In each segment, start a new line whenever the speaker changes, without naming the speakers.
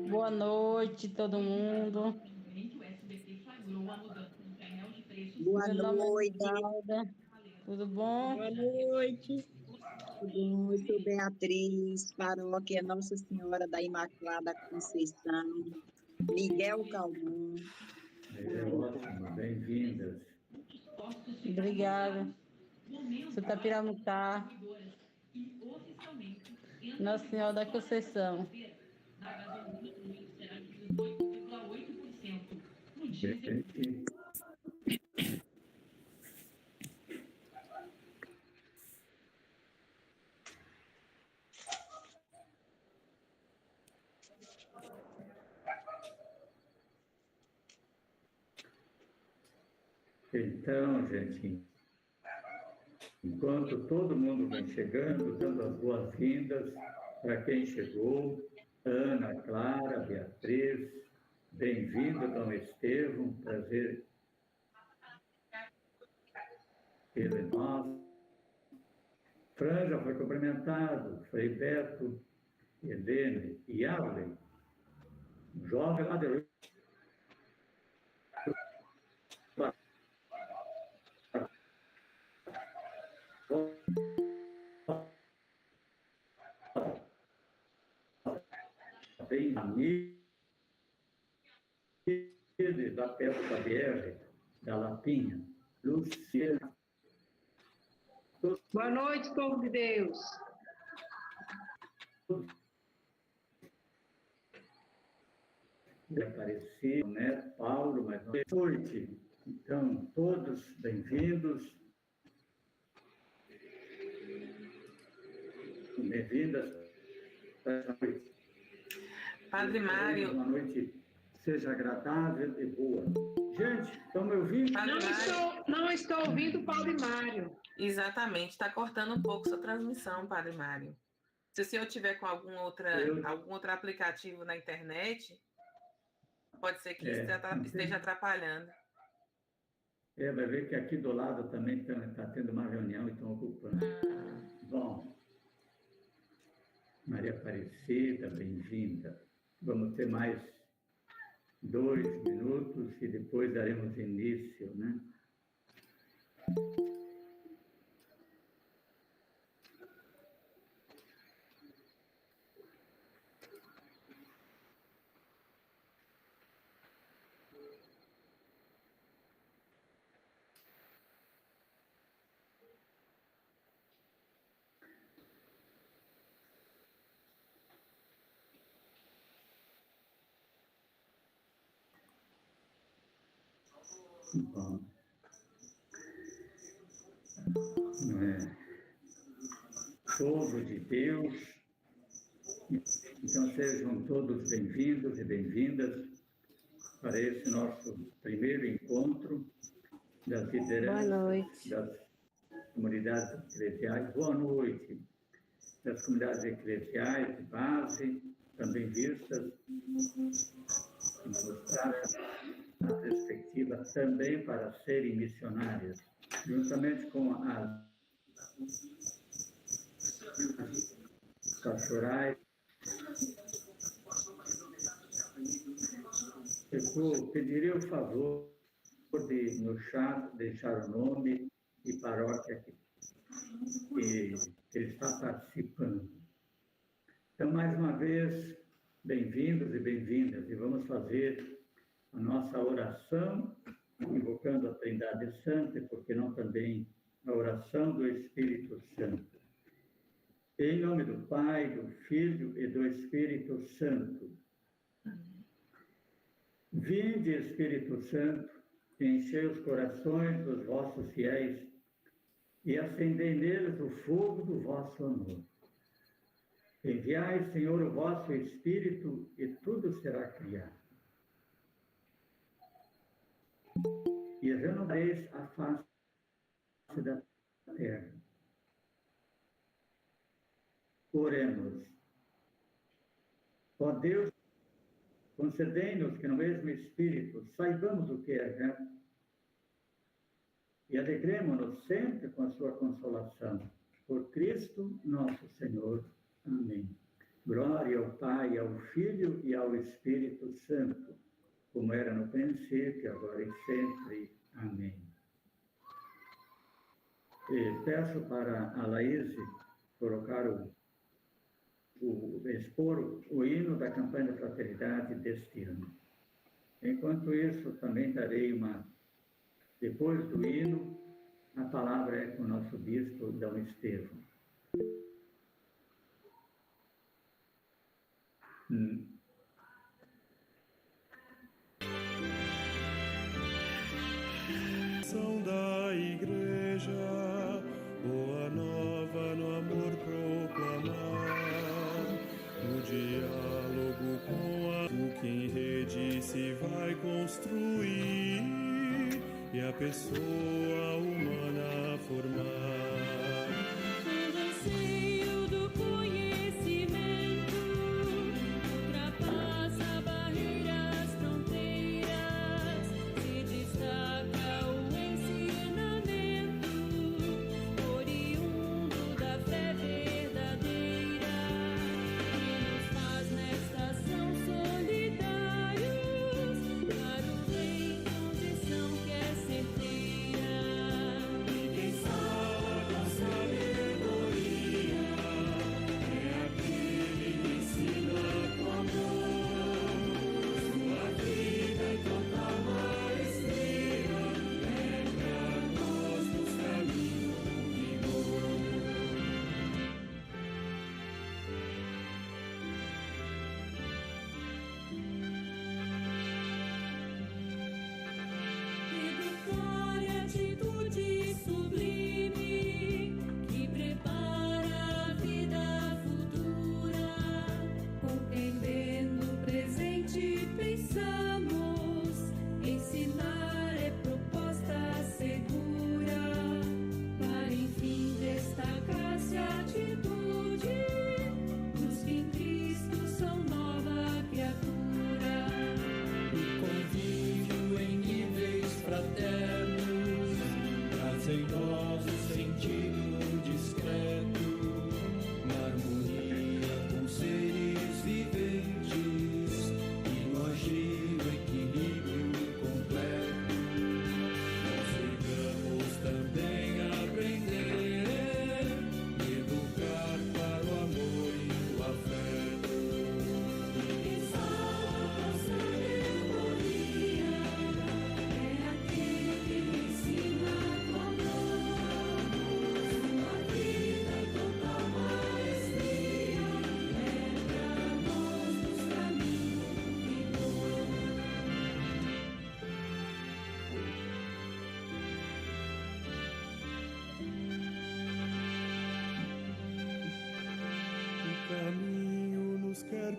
Boa noite, todo mundo.
Boa
Meu nome é
noite.
Nivalda. Tudo bom?
Boa noite.
Tudo bom? Eu sou Beatriz, paróquia Nossa Senhora da Imaculada Conceição, Miguel Calmon.
É ótimo, bem-vindas.
Obrigada. Sutapiramutá, Nossa Senhora da Conceição.
Bem, então, gente, enquanto todo mundo vem chegando, dando as boas-vindas para quem chegou, Ana, Clara, Beatriz, bem-vindo, Dom Estevão, prazer tê-lo em nós. Fran já foi cumprimentado, Frei Beto, Helene e Arlen, jovem lá de bem amigo da Perto da BR, da Lapinha, Luciana.
Boa noite, povo de Deus.
Aparecido, né? Paulo, mas não é noite. Então, todos bem-vindos. Bem-vindas essa noite.
Padre Mário.
Uma noite seja agradável e boa. Gente, estão me ouvindo?
Não estou ouvindo o Padre Mário.
Exatamente, está cortando um pouco sua transmissão, Padre Mário. Se o senhor tiver com algum outro aplicativo na internet, pode ser que esteja atrapalhando.
Vai ver que aqui do lado também está tendo uma reunião e estão ocupando. Bom, Maria Aparecida, bem-vinda. Vamos ter mais 2 minutos e depois daremos início, né? Bom, povo de Deus, então sejam todos bem-vindos e bem-vindas para esse nosso primeiro encontro das lideranças das comunidades eclesiais. Boa noite. Das comunidades eclesiais de base, também vistas, mostrar a perspectiva também para serem missionárias, juntamente com as pastorais. Eu pediria o favor de, no chat, deixar o nome e paróquia que ele está participando. Então, mais uma vez, bem-vindos e bem-vindas, e vamos fazer a nossa oração, invocando a Trindade Santa, e por que não também a oração do Espírito Santo. Em nome do Pai, do Filho e do Espírito Santo. Vinde, Espírito Santo, enchei os corações dos vossos fiéis e acendei neles o fogo do vosso amor. Enviai, Senhor, o vosso Espírito e tudo será criado. E renovareis a face da terra. Oremos. Ó Deus, concedei-nos que no mesmo Espírito saibamos o que é reto, e alegremo-nos sempre com a sua consolação. Por Cristo nosso Senhor. Amém. Glória ao Pai, ao Filho e ao Espírito Santo, como era no princípio, agora e sempre. Amém. E peço para a Laís colocar expor o hino da campanha da fraternidade deste ano. Enquanto isso, também darei depois do hino, a palavra é com o nosso bispo, Dom Estevão.
Da igreja, boa nova no amor proclamar, no diálogo com que em rede se vai construir e a pessoa humana formar.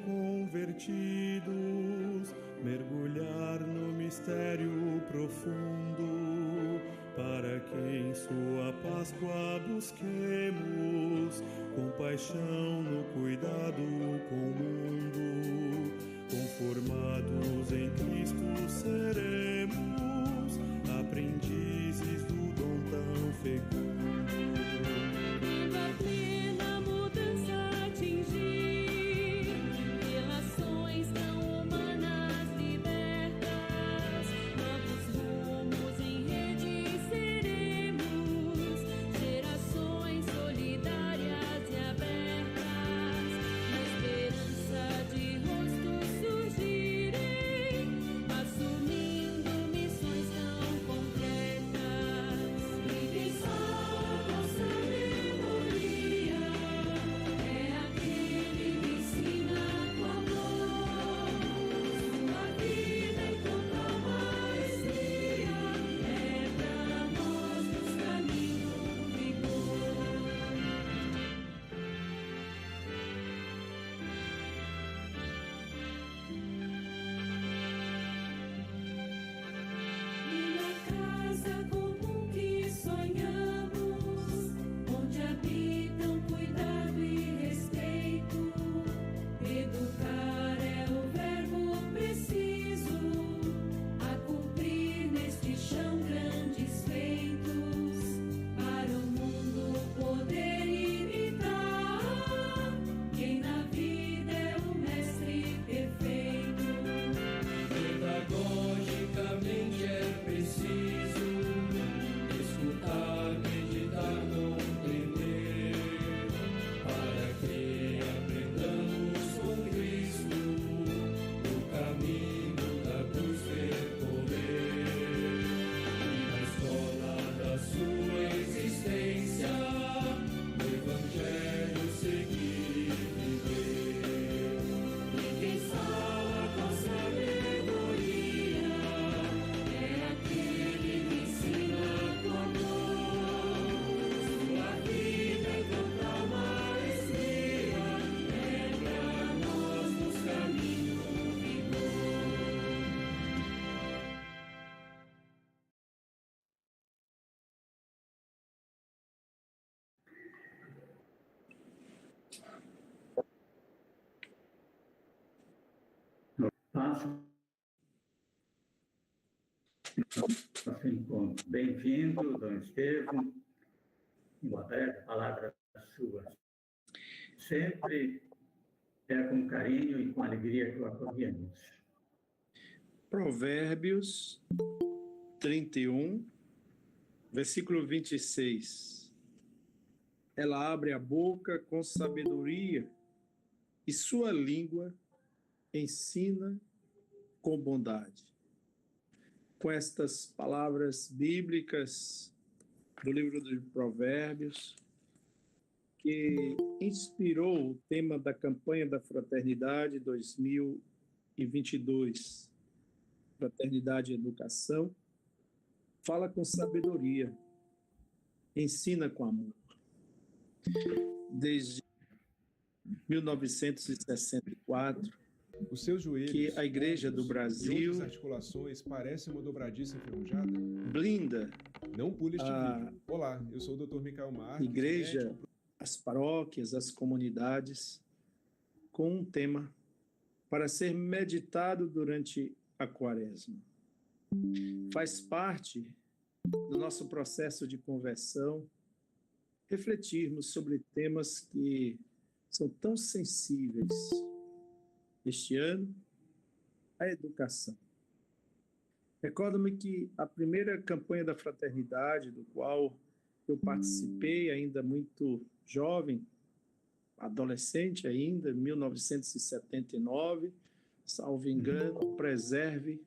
Convertidos, mergulhar no mistério profundo, para que em sua Páscoa busquemos compaixão no cuidado com o mundo. Conformados em Cristo seremos aprendizes do dom tão fecundo.
Assumindo missões tão complexas.
nosso encontro. Bem-vindo, Dom Estevam. Boa tarde, a palavra é sua. Sempre é com carinho e com alegria que o acolhemos.
Provérbios 31, versículo 26. Ela abre a boca com sabedoria e sua língua ensina com bondade. Com estas palavras bíblicas do livro de Provérbios, que inspirou o tema da campanha da Fraternidade 2022, Fraternidade e Educação, fala com sabedoria, ensina com amor. Desde 1964,
os seus joelhos,
que a Igreja do Brasil,
as articulações parecem uma dobradiça enferrujada.
Blinda.
Não pule este vídeo. Olá, eu sou o Dr. Micael Marques.
Igreja, as paróquias, as comunidades, com um tema para ser meditado durante a Quaresma. Faz parte do nosso processo de conversão refletirmos sobre temas que são tão sensíveis. Este ano, a educação. Recordo-me que a primeira campanha da Fraternidade, do qual eu participei ainda muito jovem, adolescente ainda, em 1979, salvo engano, preserve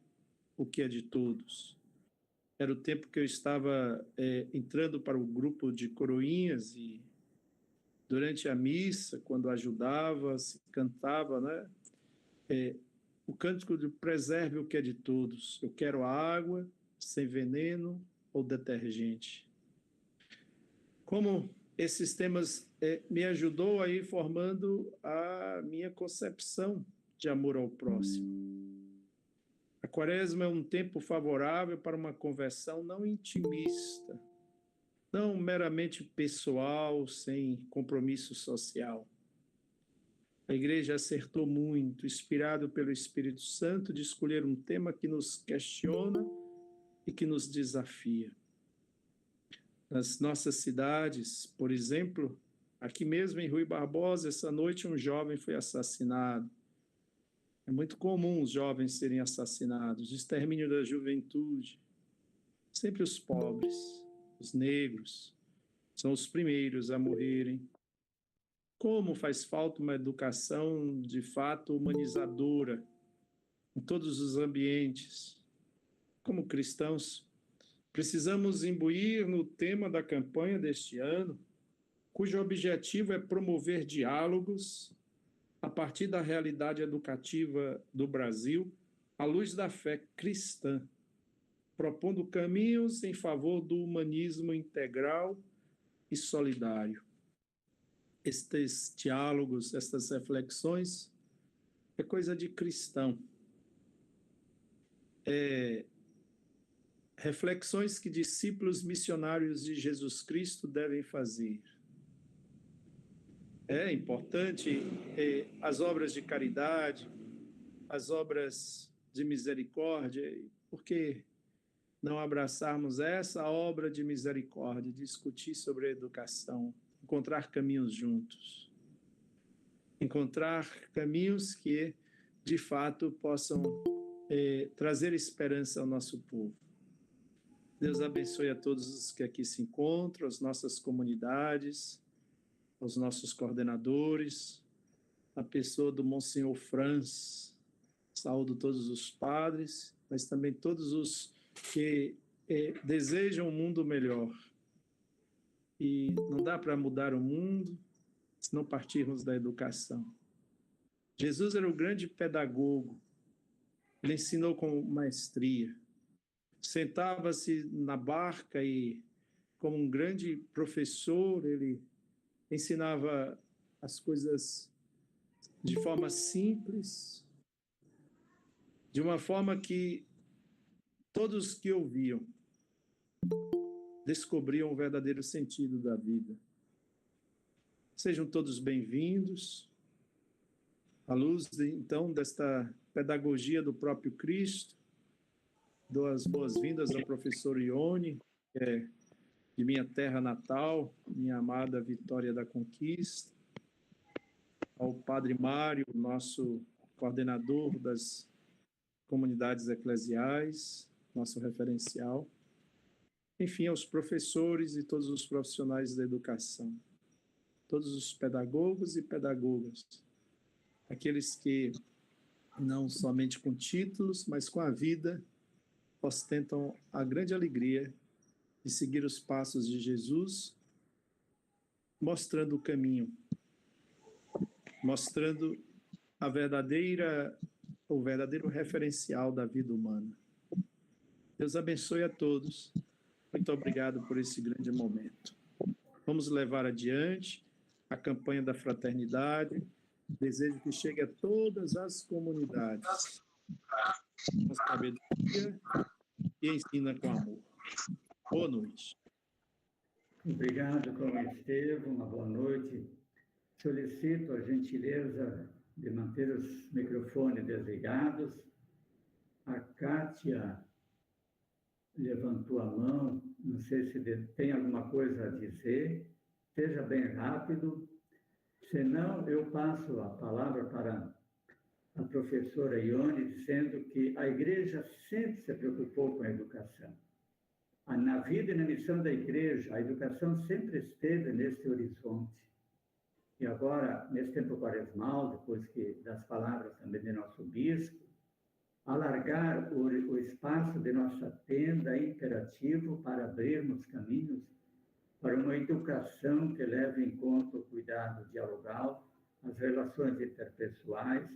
o que é de todos. Era o tempo que eu estava entrando para o grupo de coroinhas e durante a missa, quando ajudava, se cantava, né? O cântico de preserve o que é de todos. Eu quero água sem veneno ou detergente. Como esses temas me ajudou a ir formando a minha concepção de amor ao próximo. A Quaresma é um tempo favorável para uma conversão não intimista, não meramente pessoal, sem compromisso social. A Igreja acertou muito, inspirado pelo Espírito Santo, de escolher um tema que nos questiona e que nos desafia. Nas nossas cidades, por exemplo, aqui mesmo em Rui Barbosa, essa noite um jovem foi assassinado. É muito comum os jovens serem assassinados, o extermínio da juventude. Sempre os pobres, os negros, são os primeiros a morrerem. Como faz falta uma educação de fato humanizadora em todos os ambientes. Como cristãos, precisamos imbuir no tema da campanha deste ano, cujo objetivo é promover diálogos a partir da realidade educativa do Brasil, à luz da fé cristã, propondo caminhos em favor do humanismo integral e solidário. Estes diálogos, estas reflexões, é coisa de cristão. Reflexões que discípulos missionários de Jesus Cristo devem fazer. É importante as obras de caridade, as obras de misericórdia, por que não abraçarmos essa obra de misericórdia, discutir sobre a educação, encontrar caminhos juntos, encontrar caminhos que, de fato, possam trazer esperança ao nosso povo. Deus abençoe a todos os que aqui se encontram, as nossas comunidades, aos nossos coordenadores, a pessoa do Monsenhor Franz. Saúdo todos os padres, mas também todos os que desejam um mundo melhor. E não dá para mudar o mundo se não partirmos da educação. Jesus era o grande pedagogo. Ele ensinou com maestria. Sentava-se na barca e, como um grande professor, ele ensinava as coisas de forma simples, de uma forma que todos que ouviam descobriam o verdadeiro sentido da vida. Sejam todos bem-vindos À luz, então, desta pedagogia do próprio Cristo, dou as boas-vindas à professora Ione, que é de minha terra natal, minha amada Vitória da Conquista, ao Padre Mário, nosso coordenador das comunidades eclesiais, nosso referencial, enfim, aos professores e todos os profissionais da educação, todos os pedagogos e pedagogas, aqueles que não somente com títulos, mas com a vida, ostentam a grande alegria de seguir os passos de Jesus, mostrando o caminho, mostrando o verdadeiro referencial da vida humana. Deus abençoe a todos. Muito obrigado por esse grande momento. Vamos levar adiante a campanha da fraternidade. Desejo que chegue a todas as comunidades. Com sabedoria e ensina com amor. Boa noite.
Obrigado, Dom Estevão. Uma boa noite. Solicito a gentileza de manter os microfones desligados. A Kátia levantou a mão, não sei se tem alguma coisa a dizer. Seja bem rápido. Senão, eu passo a palavra para a professora Ione, dizendo que a Igreja sempre se preocupou com a educação. Na vida e na missão da Igreja, a educação sempre esteve nesse horizonte. E agora, nesse tempo quaresmal, depois das palavras também de nosso bispo, alargar o espaço de nossa tenda é imperativo para abrirmos caminhos para uma educação que leve em conta o cuidado dialogal, as relações interpessoais,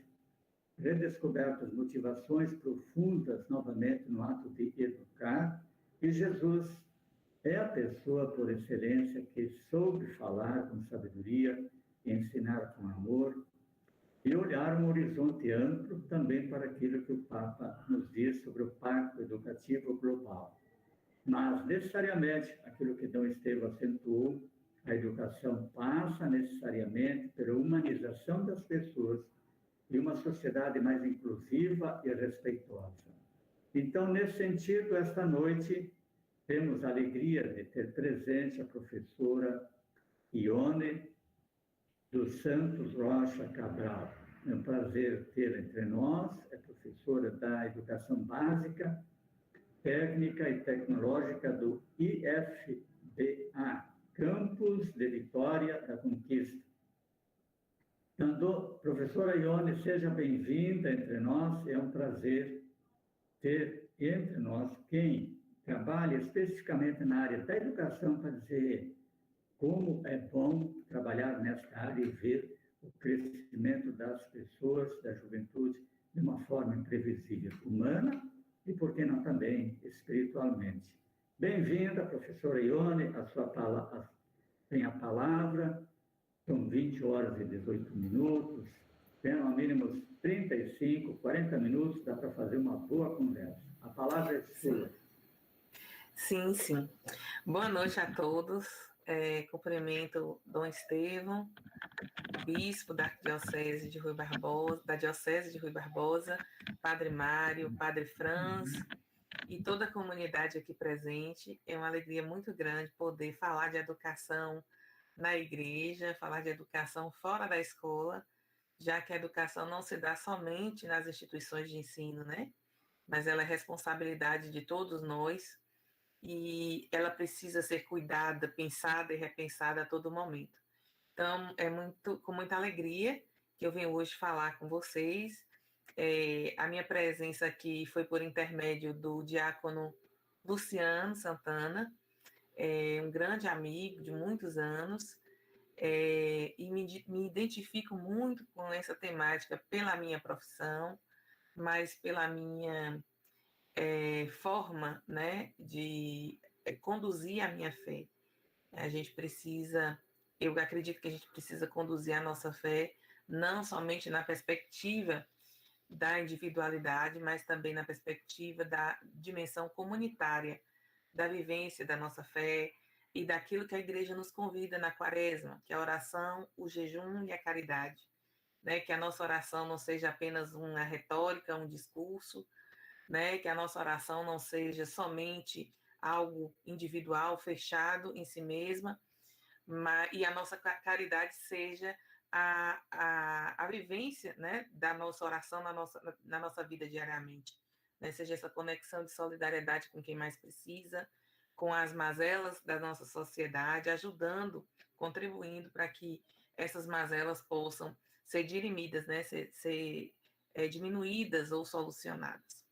redescobertas motivações profundas novamente no ato de educar. E Jesus é a pessoa por excelência que soube falar com sabedoria, ensinar com amor e olhar um horizonte amplo também para aquilo que o Papa nos diz sobre o Pacto Educativo Global. Mas, necessariamente, aquilo que Dom Estevão acentuou, a educação passa necessariamente pela humanização das pessoas e uma sociedade mais inclusiva e respeitosa. Então, nesse sentido, esta noite, temos a alegria de ter presente a professora Ione dos Santos Rocha Cabral. É um prazer tê-la entre nós, é professora da Educação Básica, Técnica e Tecnológica do IFBA, Campus de Vitória da Conquista. Então, professora Ione, seja bem-vinda entre nós, é um prazer ter entre nós quem trabalha especificamente na área da educação para dizer como é bom trabalhar nesta área e ver o crescimento das pessoas, da juventude, de uma forma imprevisível, humana e, por que não, também espiritualmente. Bem-vinda, professora Ione, tem a palavra, são 20 horas e 18 minutos, tem ao mínimo 35, 40 minutos, dá para fazer uma boa conversa. A palavra é sua.
Sim, sim. Boa noite a todos. Cumprimento Dom Estevão, bispo da Diocese de Rui Barbosa, Padre Mário, Padre Franz e toda a comunidade aqui presente. É uma alegria muito grande poder falar de educação na igreja, falar de educação fora da escola, já que a educação não se dá somente nas instituições de ensino, né? Mas ela é responsabilidade de todos nós e ela precisa ser cuidada, pensada e repensada a todo momento. Então, com muita alegria que eu venho hoje falar com vocês. A minha presença aqui foi por intermédio do diácono Luciano Santana, um grande amigo de muitos anos, e me identifico muito com essa temática pela minha profissão, mas pela minha forma, né, de conduzir a minha fé. Eu acredito que a gente precisa conduzir a nossa fé não somente na perspectiva da individualidade, mas também na perspectiva da dimensão comunitária, da vivência da nossa fé e daquilo que a igreja nos convida na quaresma, que é a oração, o jejum e a caridade. né, que a nossa oração não seja apenas uma retórica, um discurso, né, que a nossa oração não seja somente algo individual, fechado em si mesma, e a nossa caridade seja a vivência, né, da nossa oração na nossa vida diariamente, né, seja essa conexão de solidariedade com quem mais precisa, com as mazelas da nossa sociedade, ajudando, contribuindo para que essas mazelas possam ser dirimidas, né, ser diminuídas ou solucionadas.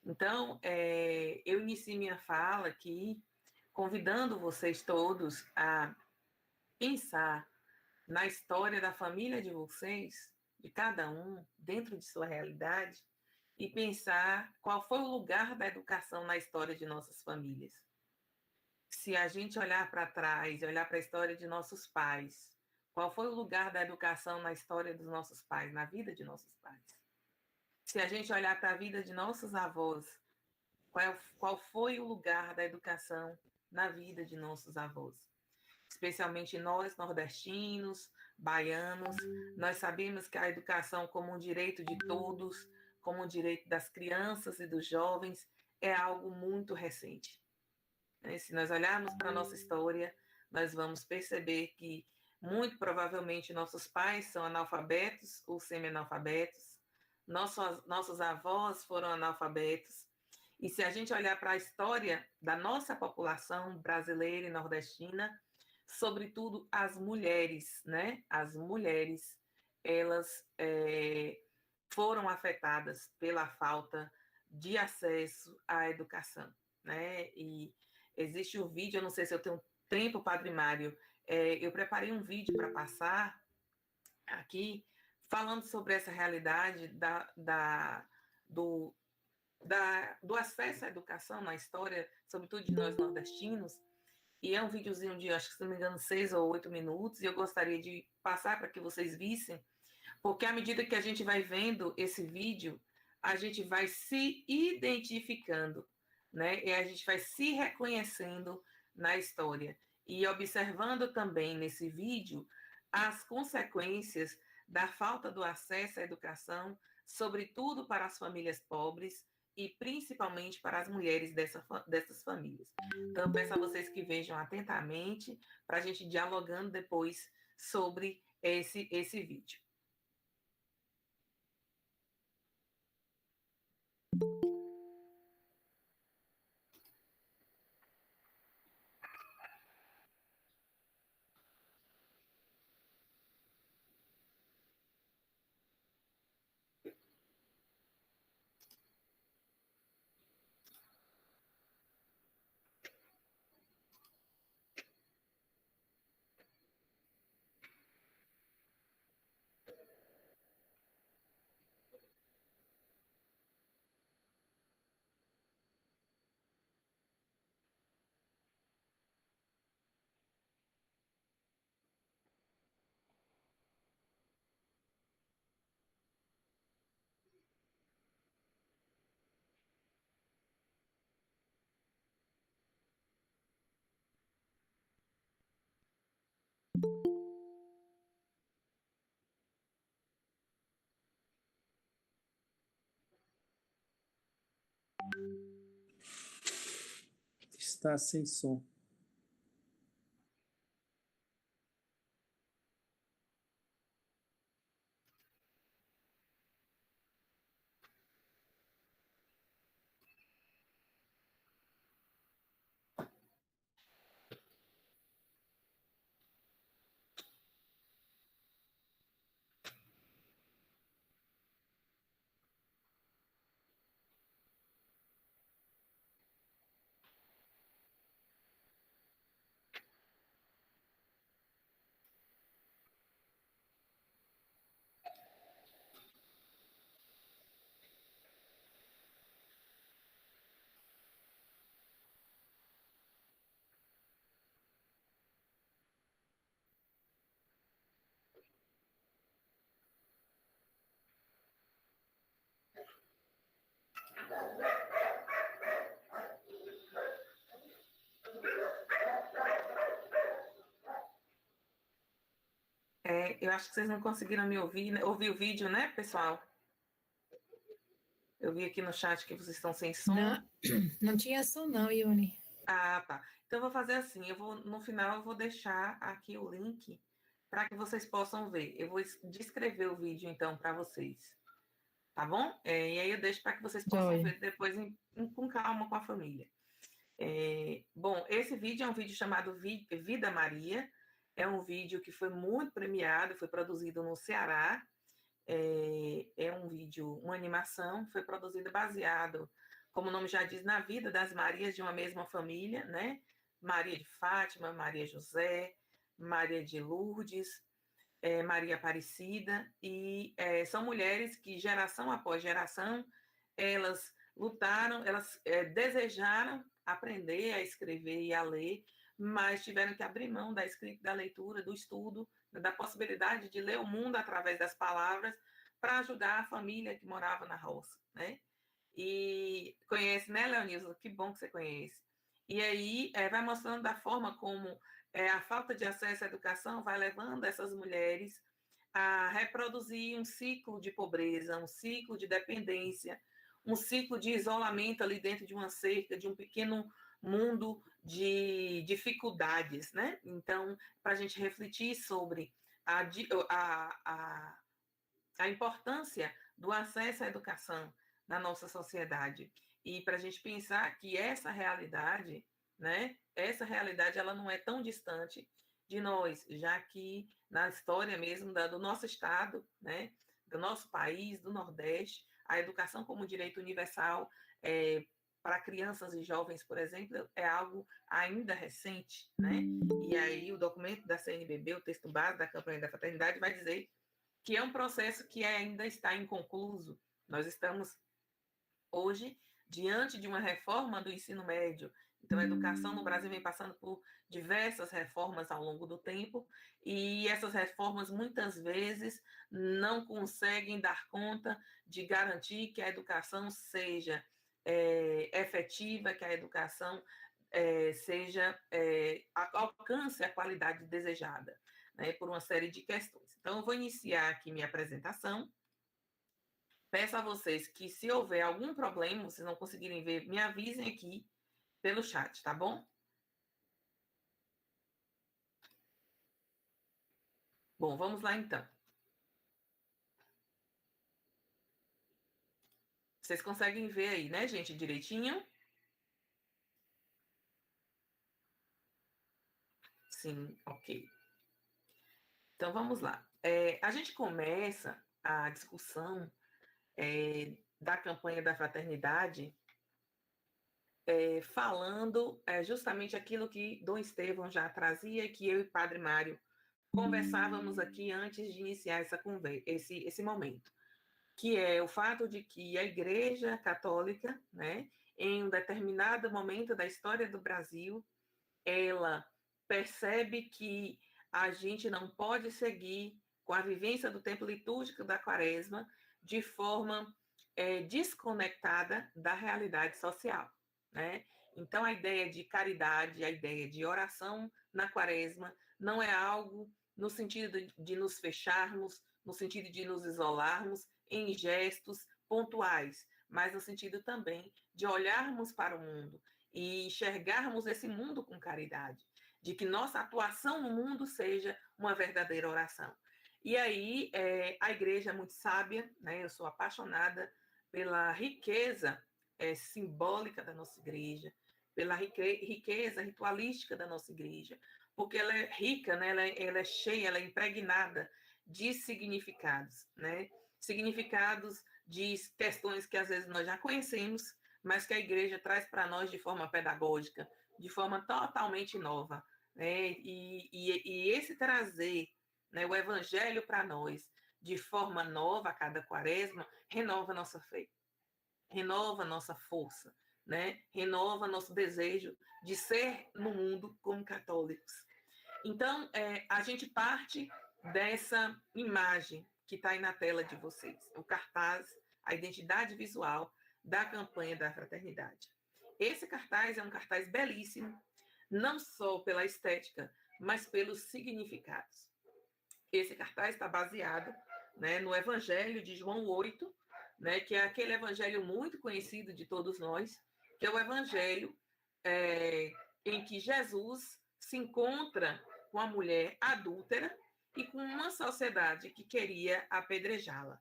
Então, eu inicio minha fala aqui convidando vocês todos a pensar na história da família de vocês, de cada um, dentro de sua realidade, e pensar qual foi o lugar da educação na história de nossas famílias. Se a gente olhar para trás, olhar para a história de nossos pais, qual foi o lugar da educação na história dos nossos pais, na vida de nossos pais? Se a gente olhar para a vida de nossos avós, qual foi o lugar da educação na vida de nossos avós? Especialmente nós, nordestinos, baianos, nós sabemos que a educação como um direito de todos, como um direito das crianças e dos jovens, é algo muito recente. Se nós olharmos para a nossa história, nós vamos perceber que, muito provavelmente, nossos pais são analfabetos ou semi-analfabetos, nossos avós foram analfabetos, e se a gente olhar para a história da nossa população brasileira e nordestina, sobretudo as mulheres, né? As mulheres, elas foram afetadas pela falta de acesso à educação, né? E existe um vídeo, eu não sei se eu tenho tempo, Padre Mário, eu preparei um vídeo para passar aqui, falando sobre essa realidade do acesso à educação na história, sobretudo de nós nordestinos, e é um videozinho de, acho que se não me engano, 6 ou 8 minutos, e eu gostaria de passar para que vocês vissem, porque à medida que a gente vai vendo esse vídeo, a gente vai se identificando, né? E a gente vai se reconhecendo na história e observando também nesse vídeo as consequências da falta do acesso à educação, sobretudo para as famílias pobres e principalmente para as mulheres dessas famílias. Então, peço a vocês que vejam atentamente para a gente dialogando depois sobre esse vídeo.
Está sem som.
Eu acho que vocês não conseguiram me ouvir, né? Ouvir o vídeo, né, pessoal? Eu vi aqui no chat que vocês estão sem som.
Não tinha som não, Ione.
Ah, tá. Então, eu vou fazer assim, no final eu vou deixar aqui o link para que vocês possam ver. Eu vou descrever o vídeo, então, para vocês. Tá bom? E aí eu deixo para que vocês possam ver depois com calma com a família. Bom, esse vídeo é um vídeo chamado Vida Maria. É um vídeo que foi muito premiado, foi produzido no Ceará. É um vídeo, uma animação, foi produzido baseado, como o nome já diz, na vida das Marias de uma mesma família, né? Maria de Fátima, Maria José, Maria de Lourdes, Maria Aparecida, e são mulheres que, geração após geração, elas lutaram, elas desejaram aprender a escrever e a ler, mas tiveram que abrir mão da escrita, da leitura, do estudo, da possibilidade de ler o mundo através das palavras, para ajudar a família que morava na roça, né? E conhece, né, Leonilson? Que bom que você conhece. E aí vai mostrando da forma como a falta de acesso à educação vai levando essas mulheres a reproduzir um ciclo de pobreza, um ciclo de dependência, um ciclo de isolamento ali dentro de uma cerca, de um pequeno mundo de dificuldades, né? Então, para a gente refletir sobre a importância do acesso à educação na nossa sociedade e para a gente pensar que essa realidade, né? Essa realidade ela não é tão distante de nós, já que na história mesmo do nosso estado, né? Do nosso país, do Nordeste, a educação como direito universal para crianças e jovens, por exemplo, é algo ainda recente, né? E aí o documento da CNBB, o texto base da campanha da fraternidade, vai dizer que é um processo que ainda está inconcluso. Nós estamos hoje diante de uma reforma do ensino médio. Então, a educação no Brasil vem passando por diversas reformas ao longo do tempo, e essas reformas muitas vezes não conseguem dar conta de garantir que a educação seja efetiva, que a educação alcance a qualidade desejada, né, por uma série de questões. Então, eu vou iniciar aqui minha apresentação. Peço a vocês que, se houver algum problema, vocês não conseguirem ver, me avisem aqui pelo chat, tá bom? Bom, vamos lá então. Vocês conseguem ver aí, né, gente, direitinho? Sim, ok. Então, vamos lá. A gente começa a discussão da campanha da fraternidade falando justamente aquilo que Dom Estevão já trazia e que eu e o Padre Mário conversávamos aqui antes de iniciar esse momento, que é o fato de que a Igreja Católica, né, em um determinado momento da história do Brasil, ela percebe que a gente não pode seguir com a vivência do tempo litúrgico da Quaresma de forma desconectada da realidade social, né? Então, a ideia de caridade, a ideia de oração na Quaresma não é algo no sentido de nos fecharmos, no sentido de nos isolarmos em gestos pontuais, mas no sentido também de olharmos para o mundo e enxergarmos esse mundo com caridade, de que nossa atuação no mundo seja uma verdadeira oração. E aí, a igreja é muito sábia, né? Eu sou apaixonada pela riqueza simbólica da nossa igreja, pela riqueza ritualística da nossa igreja, porque ela é rica, né? Ela é cheia, ela é impregnada de significados, né? Significados de questões que às vezes nós já conhecemos, mas que a igreja traz para nós de forma pedagógica, de forma totalmente nova, né? E esse trazer, né, o evangelho para nós de forma nova a cada quaresma renova nossa fé, renova nossa força, né? Renova nosso desejo de ser no mundo como católicos. Então, a gente parte dessa imagem que está aí na tela de vocês, o cartaz, a identidade visual da campanha da fraternidade. Esse cartaz é um cartaz belíssimo, não só pela estética, mas pelos significados. Esse cartaz está baseado, né, no Evangelho de João 8, né, que é aquele evangelho muito conhecido de todos nós, que é o evangelho em que Jesus se encontra com a mulher adúltera e com uma sociedade que queria apedrejá-la.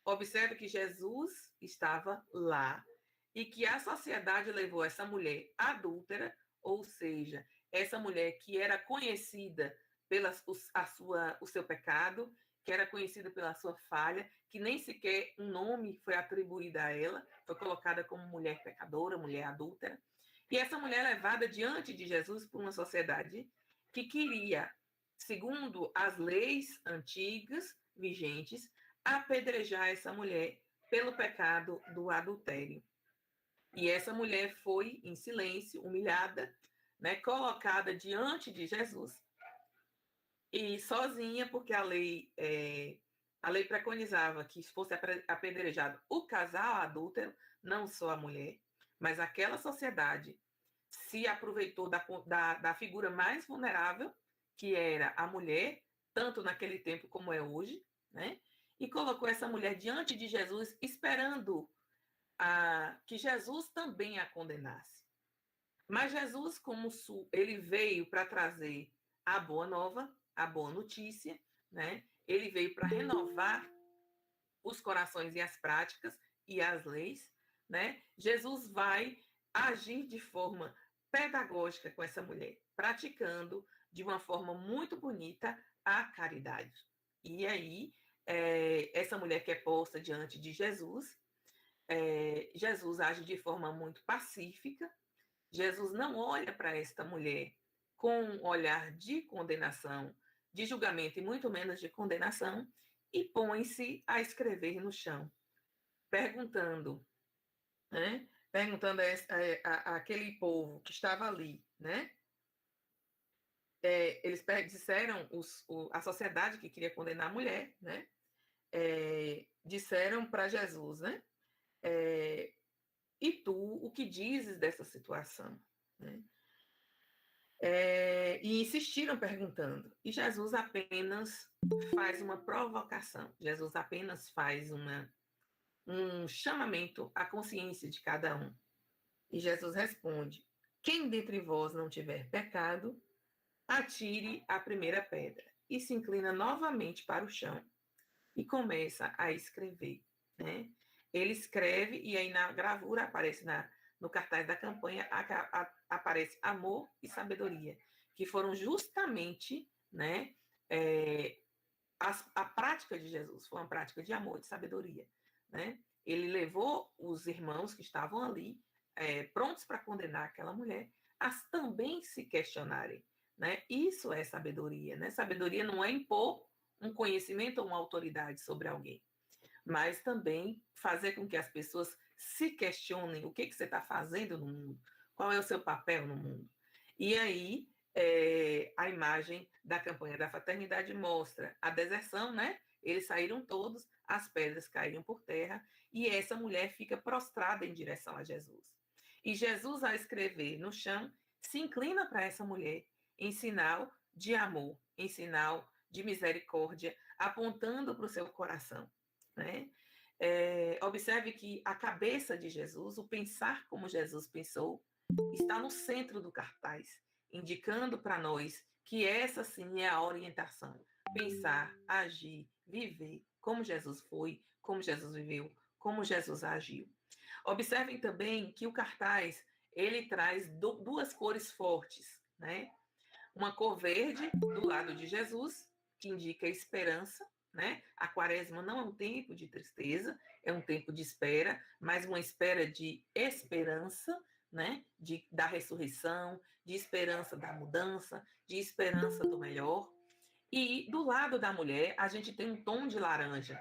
Observe que Jesus estava lá e que a sociedade levou essa mulher adúltera, ou seja, essa mulher que era conhecida o seu pecado, que era conhecida pela sua falha, que nem sequer um nome foi atribuído a ela, foi colocada como mulher pecadora, mulher adúltera. E essa mulher é levada diante de Jesus por uma sociedade que queria, segundo as leis antigas vigentes, apedrejar essa mulher pelo pecado do adultério. E essa mulher foi, em silêncio, humilhada, né, colocada diante de Jesus, e sozinha, porque a lei preconizava que fosse apedrejado o casal adúltero, não só a mulher, mas aquela sociedade se aproveitou da figura mais vulnerável, que era a mulher, tanto naquele tempo como é hoje, né? E colocou essa mulher diante de Jesus, esperando que Jesus também a condenasse. Mas Jesus, como ele veio para trazer a boa nova, a boa notícia, né? Ele veio para renovar os corações e as práticas e as leis, né? Jesus vai agir de forma pedagógica com essa mulher, praticando de uma forma muito bonita a caridade. E aí, essa mulher que é posta diante de Jesus, Jesus age de forma muito pacífica. Jesus não olha para esta mulher com um olhar de condenação, de julgamento e muito menos de condenação, e põe-se a escrever no chão, perguntando, né? Perguntando a aquele povo que estava ali, né? Eles disseram, a sociedade que queria condenar a mulher, né? Disseram para Jesus, né? E tu, o que dizes dessa situação? Né? E insistiram perguntando. E Jesus apenas faz uma provocação. Jesus apenas faz um chamamento à consciência de cada um. E Jesus responde: quem dentre vós não tiver pecado, atire a primeira pedra. E se inclina novamente para o chão e começa a escrever. Né? Ele escreve e aí na gravura aparece no cartaz da campanha aparece amor e sabedoria, que foram justamente, né, a prática de Jesus, foi uma prática de amor e de sabedoria. Né? Ele levou os irmãos que estavam ali, prontos para condenar aquela mulher, a também se questionarem. Né? Isso é sabedoria. Né? Sabedoria não é impor um conhecimento ou uma autoridade sobre alguém, mas também fazer com que as pessoas se questionem o que você está fazendo no mundo, qual é o seu papel no mundo. E aí, a imagem da campanha da fraternidade mostra a deserção, né? Eles saíram todos, as pedras caíram por terra, e essa mulher fica prostrada em direção a Jesus. E Jesus, ao escrever no chão, se inclina para essa mulher em sinal de amor, em sinal de misericórdia, apontando para o seu coração. Né? Observe que a cabeça de Jesus, o pensar como Jesus pensou, está no centro do cartaz, indicando para nós que essa sim é a orientação. Pensar, agir, viver como Jesus foi, como Jesus viveu, como Jesus agiu. Observem também que o cartaz ele traz duas cores fortes, né? Uma cor verde do lado de Jesus, que indica esperança, né? A quaresma não é um tempo de tristeza, é um tempo de espera, mas uma espera de esperança, né? Da ressurreição, de esperança da mudança, de esperança do melhor. E do lado da mulher, a gente tem um tom de laranja,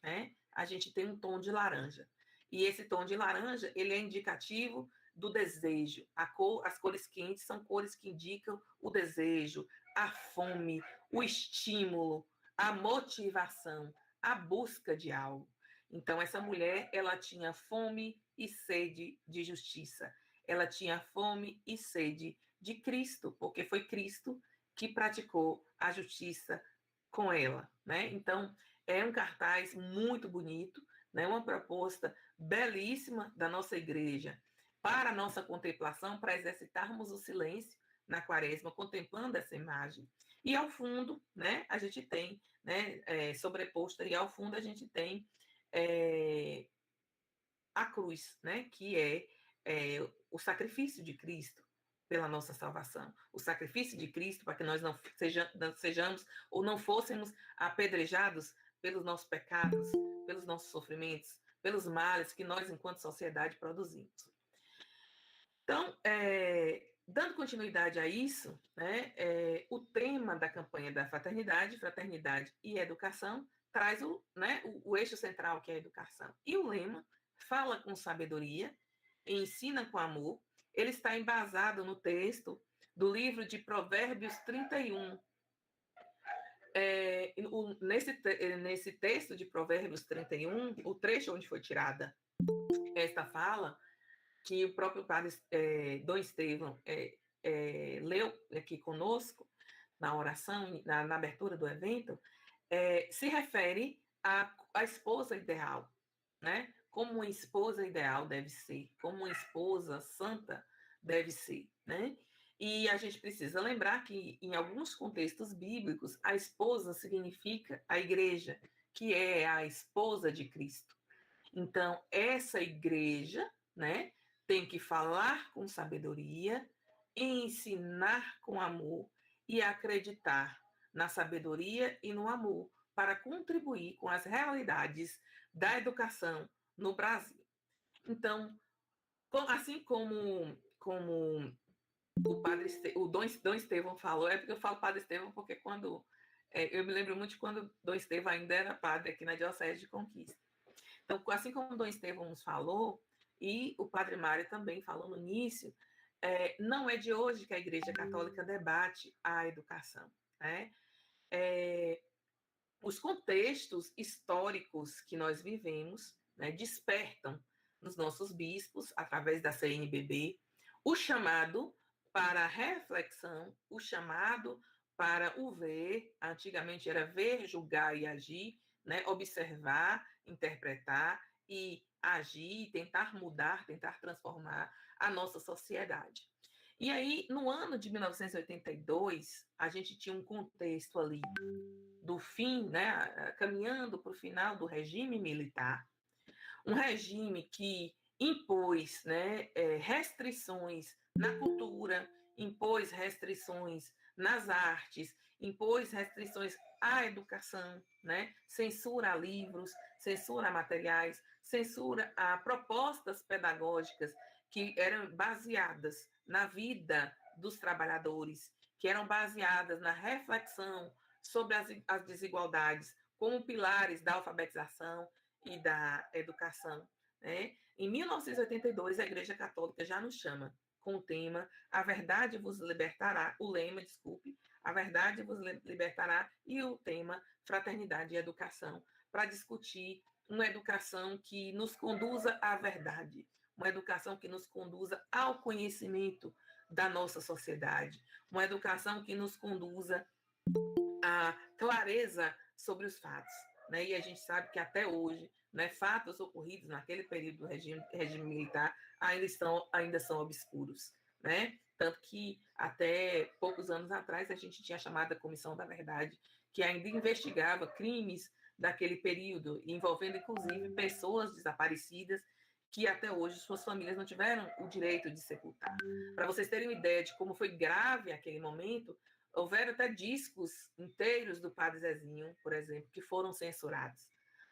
né? A gente tem um tom de laranja. E esse tom de laranja, ele é indicativo do desejo. As cores quentes são cores que indicam o desejo, a fome, o estímulo, a motivação, a busca de algo. Então, essa mulher, ela tinha fome e sede de justiça. Ela tinha fome e sede de Cristo, porque foi Cristo que praticou a justiça com ela, né? Então, é um cartaz muito bonito, né? Uma proposta belíssima da nossa igreja para a nossa contemplação, para exercitarmos o silêncio na quaresma, contemplando essa imagem. E ao fundo, né, a gente tem, né, sobreposto, e ao fundo a gente tem a cruz, né, que é o sacrifício de Cristo pela nossa salvação. O sacrifício de Cristo para que nós não sejamos ou não fôssemos apedrejados pelos nossos pecados, pelos nossos sofrimentos, pelos males que nós, enquanto sociedade, produzimos. Então, dando continuidade a isso, né, o tema da campanha da Fraternidade e Educação, traz o eixo central, que é a educação. E o lema, fala com sabedoria e ensina com amor. Ele está embasado no texto do livro de Provérbios 31. Nesse texto de Provérbios 31, o trecho onde foi tirada esta fala, que o próprio padre Dom Estevão leu aqui conosco, na oração, na abertura do evento, se refere à esposa ideal, né? Como uma esposa ideal deve ser, como uma esposa santa deve ser, né? E a gente precisa lembrar que, em alguns contextos bíblicos, a esposa significa a igreja, que é a esposa de Cristo. Então, essa igreja, né, tem que falar com sabedoria, ensinar com amor e acreditar na sabedoria e no amor para contribuir com as realidades da educação no Brasil. Então, assim como o Dom Estevão falou, porque eu falo Padre Estevão porque eu me lembro muito de quando Dom Estevão ainda era padre aqui na Diocese de Conquista. Então, assim como o Dom Estevão nos falou, e o Padre Mário também falou no início, não é de hoje que a Igreja Católica debate a educação, né? Os contextos históricos que nós vivemos, né, despertam nos nossos bispos, através da CNBB, o chamado para a reflexão, o chamado para o ver, antigamente era ver, julgar e agir, né, observar, interpretar e agir, tentar mudar, tentar transformar a nossa sociedade. E aí, no ano de 1982, a gente tinha um contexto ali do fim, né, caminhando para o final do regime militar, um regime que impôs, né, restrições na cultura, impôs restrições nas artes, impôs restrições à educação, né, censura a livros, censura a materiais, censura a propostas pedagógicas que eram baseadas na vida dos trabalhadores, que eram baseadas na reflexão sobre as desigualdades como pilares da alfabetização e da educação, né? Em 1982, a Igreja Católica já nos chama com o tema A Verdade Vos Libertará, o lema, desculpe, A Verdade Vos Libertará, e o tema Fraternidade e Educação, para discutir uma educação que nos conduza à verdade, uma educação que nos conduza ao conhecimento da nossa sociedade, uma educação que nos conduza à clareza sobre os fatos, né? E a gente sabe que até hoje, né, fatos ocorridos naquele período do regime militar ainda são obscuros, né? Tanto que até poucos anos atrás a gente tinha a chamada Comissão da Verdade, que ainda investigava crimes daquele período, envolvendo inclusive pessoas desaparecidas que até hoje suas famílias não tiveram o direito de sepultar. Para vocês terem uma ideia de como foi grave aquele momento, houveram até discos inteiros do Padre Zezinho, por exemplo, que foram censurados.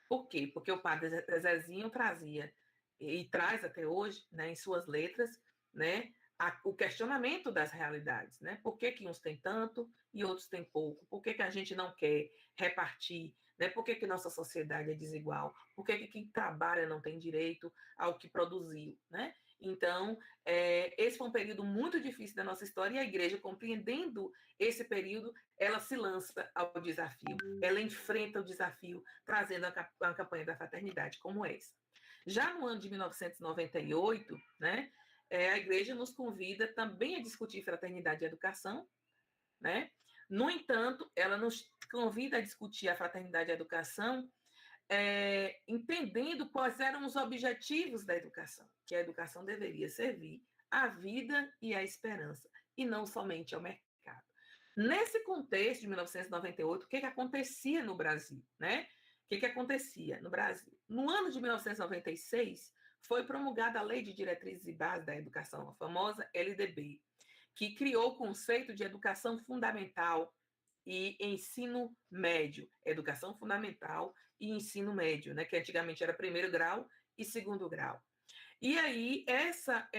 Por quê? Porque o Padre Zezinho trazia, e traz até hoje, né, em suas letras, né, o questionamento das realidades, né? Por que uns têm tanto e outros têm pouco? Por que a gente não quer repartir? Né? Por que nossa sociedade é desigual? Por que quem trabalha não tem direito ao que produziu? Né? Então, esse foi um período muito difícil da nossa história e a igreja, compreendendo esse período, ela se lança ao desafio, ela enfrenta o desafio, trazendo a campanha da fraternidade como essa. Já no ano de 1998, né, a igreja nos convida também a discutir fraternidade e educação, né, No entanto, ela nos convida a discutir a fraternidade e a educação, entendendo quais eram os objetivos da educação, que a educação deveria servir à vida e à esperança, e não somente ao mercado. Nesse contexto de 1998, o que acontecia no Brasil, né? O que acontecia no Brasil? No ano de 1996, foi promulgada a Lei de Diretrizes e Bases da Educação, a famosa LDB, que criou o conceito de educação fundamental e ensino médio, educação fundamental e ensino médio, né, que antigamente era primeiro grau e segundo grau. E aí, essa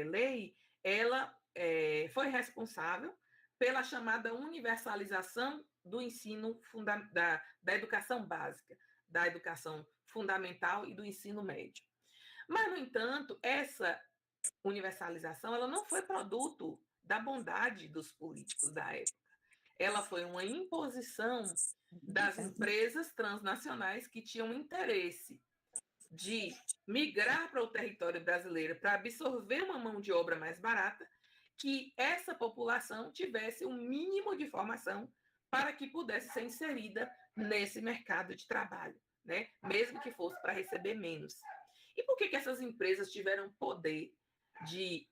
lei, ela foi responsável pela chamada universalização do ensino da educação básica, da educação fundamental e do ensino médio. Mas, no entanto, essa universalização ela não foi produto da bondade dos políticos da época. Ela foi uma imposição das empresas transnacionais que tinham interesse de migrar para o território brasileiro para absorver uma mão de obra mais barata, que essa população tivesse um mínimo de formação para que pudesse ser inserida nesse mercado de trabalho, né? Mesmo que fosse para receber menos. E por que essas empresas tiveram poder de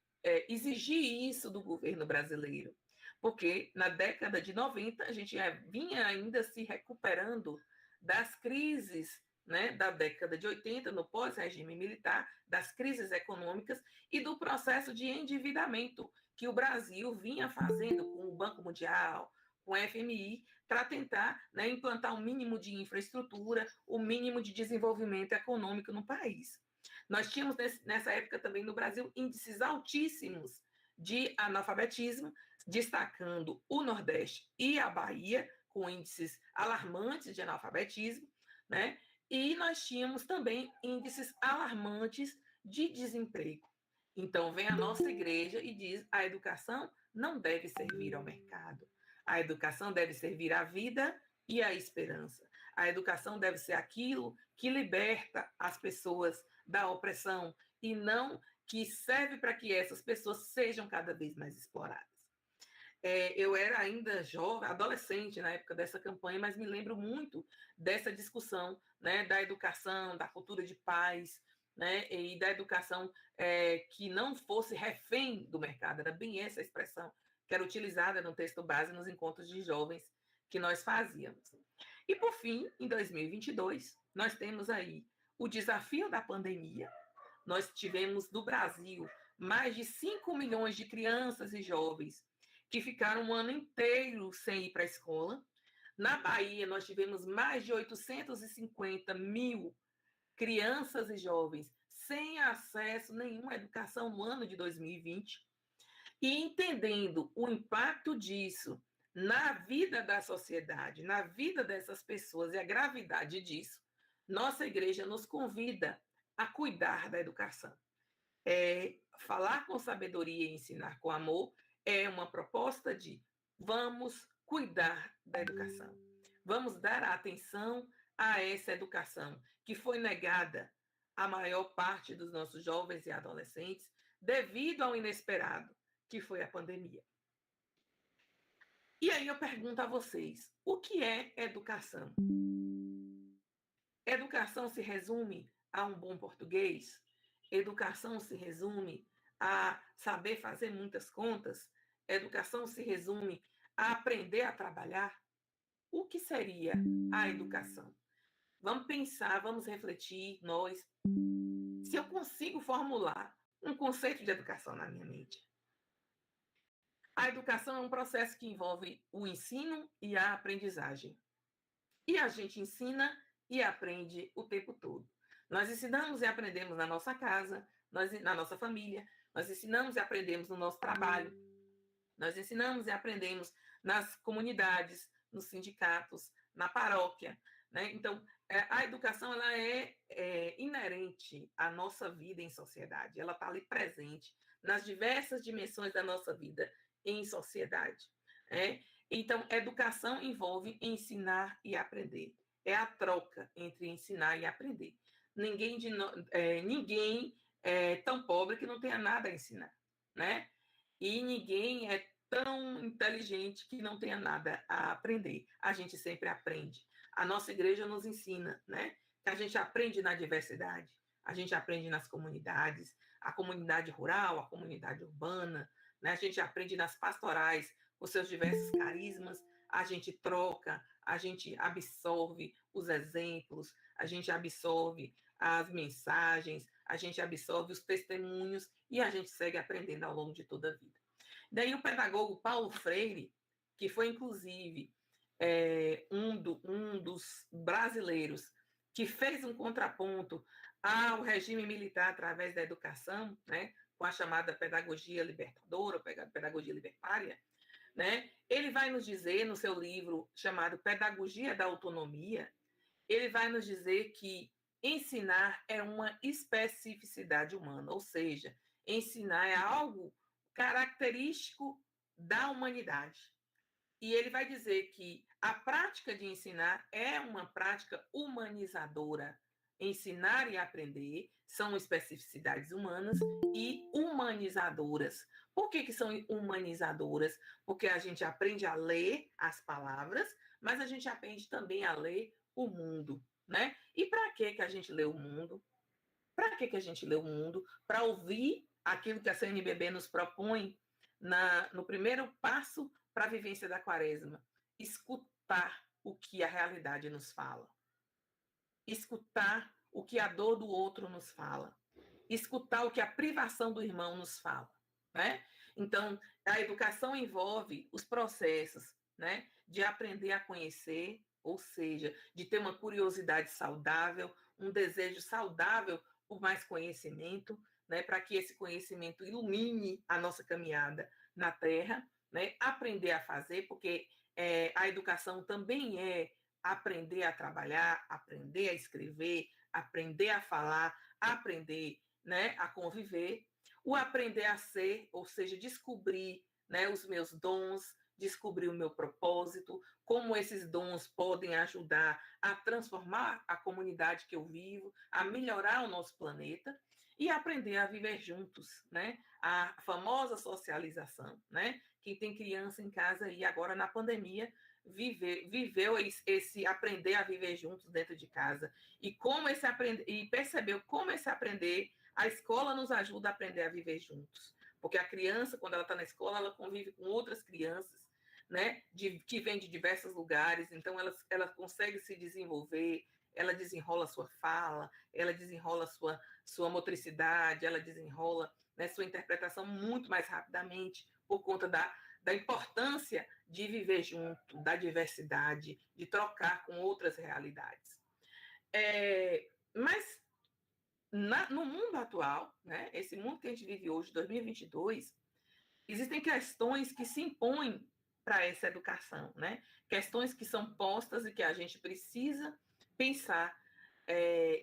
exigir isso do governo brasileiro? Porque na década de 90 a gente vinha ainda se recuperando das crises, né, da década de 80, no pós-regime militar, das crises econômicas e do processo de endividamento que o Brasil vinha fazendo com o Banco Mundial, com a FMI, para tentar, né, implantar um mínimo de infraestrutura, o mínimo de desenvolvimento econômico no país. Nós tínhamos, nessa época também no Brasil, índices altíssimos de analfabetismo, destacando o Nordeste e a Bahia, com índices alarmantes de analfabetismo, né? E nós tínhamos também índices alarmantes de desemprego. Então, vem a nossa igreja e diz: a educação não deve servir ao mercado. A educação deve servir à vida e à esperança. A educação deve ser aquilo que liberta as pessoas da opressão e não que serve para que essas pessoas sejam cada vez mais exploradas. Eu era ainda jovem, adolescente na época dessa campanha, mas me lembro muito dessa discussão, né, da educação, da cultura de paz, né, e da educação que não fosse refém do mercado. Era bem essa expressão que era utilizada no texto base nos encontros de jovens que nós fazíamos. E, por fim, em 2022, nós temos aí o desafio da pandemia. Nós tivemos no Brasil mais de 5 milhões de crianças e jovens que ficaram um ano inteiro sem ir para a escola. Na Bahia, nós tivemos mais de 850 mil crianças e jovens sem acesso nenhuma à educação no ano de 2020. E entendendo o impacto disso na vida da sociedade, na vida dessas pessoas e a gravidade disso, nossa igreja nos convida a cuidar da educação. Falar com sabedoria e ensinar com amor é uma proposta de vamos cuidar da educação. Vamos dar atenção a essa educação que foi negada à maior parte dos nossos jovens e adolescentes devido ao inesperado, que foi a pandemia. E aí eu pergunto a vocês, o que é educação? Educação se resume a um bom português? Educação se resume a saber fazer muitas contas? Educação se resume a aprender a trabalhar? O que seria a educação? Vamos pensar, vamos refletir, nós, se eu consigo formular um conceito de educação na minha mente. A educação é um processo que envolve o ensino e a aprendizagem. E a gente ensina e aprende o tempo todo. Nós ensinamos e aprendemos na nossa casa, na nossa família, nós ensinamos e aprendemos no nosso trabalho, nós ensinamos e aprendemos nas comunidades, nos sindicatos, na paróquia, né? Então, a educação ela é inerente à nossa vida em sociedade, ela está ali presente nas diversas dimensões da nossa vida em sociedade. Então, educação envolve ensinar e aprender. É a troca entre ensinar e aprender. Ninguém é tão pobre que não tenha nada a ensinar, né? E ninguém é tão inteligente que não tenha nada a aprender. A gente sempre aprende. A nossa igreja nos ensina, né? Que a gente aprende na diversidade, a gente aprende nas comunidades, a comunidade rural, a comunidade urbana, né? A gente aprende nas pastorais, com seus diversos carismas, a gente troca, a gente absorve os exemplos, a gente absorve as mensagens, a gente absorve os testemunhos e a gente segue aprendendo ao longo de toda a vida. Daí o pedagogo Paulo Freire, que foi inclusive um dos brasileiros que fez um contraponto ao regime militar através da educação, né, com a chamada pedagogia libertadora, pedagogia libertária, né, ele vai nos dizer, no seu livro chamado Pedagogia da Autonomia, ele vai nos dizer que ensinar é uma especificidade humana, ou seja, ensinar é algo característico da humanidade. E ele vai dizer que a prática de ensinar é uma prática humanizadora. Ensinar e aprender são especificidades humanas e humanizadoras. Por que são humanizadoras? Porque a gente aprende a ler as palavras, mas a gente aprende também a ler o mundo, né? E para que a gente lê o mundo? Para que a gente lê o mundo? Para ouvir aquilo que a CNBB nos propõe no primeiro passo para a vivência da quaresma. Escutar o que a realidade nos fala. Escutar o que a dor do outro nos fala. Escutar o que a privação do irmão nos fala, né? Então, a educação envolve os processos, né, de aprender a conhecer, ou seja, de ter uma curiosidade saudável, um desejo saudável por mais conhecimento, né, para que esse conhecimento ilumine a nossa caminhada na Terra, né? Aprender a fazer, porque a educação também é aprender a trabalhar, aprender a escrever, aprender a falar, aprender, né, a conviver, o aprender a ser, ou seja, descobrir, né, os meus dons, descobrir o meu propósito, como esses dons podem ajudar a transformar a comunidade que eu vivo, a melhorar o nosso planeta e aprender a viver juntos, né? A famosa socialização, né? Quem tem criança em casa e agora na pandemia viveu esse aprender a viver juntos dentro de casa e como esse aprender e percebeu como esse aprender, a escola nos ajuda a aprender a viver juntos, porque a criança quando ela está na escola ela convive com outras crianças, né? Que vêm de diversos lugares, então ela consegue se desenvolver, ela desenrola sua fala, ela desenrola sua motricidade, ela desenrola, né, sua interpretação muito mais rapidamente por conta da importância de viver junto, da diversidade, de trocar com outras realidades. Mas no mundo atual, né, esse mundo que a gente vive hoje, 2022, existem questões que se impõem para essa educação, né? Questões que são postas e que a gente precisa pensar,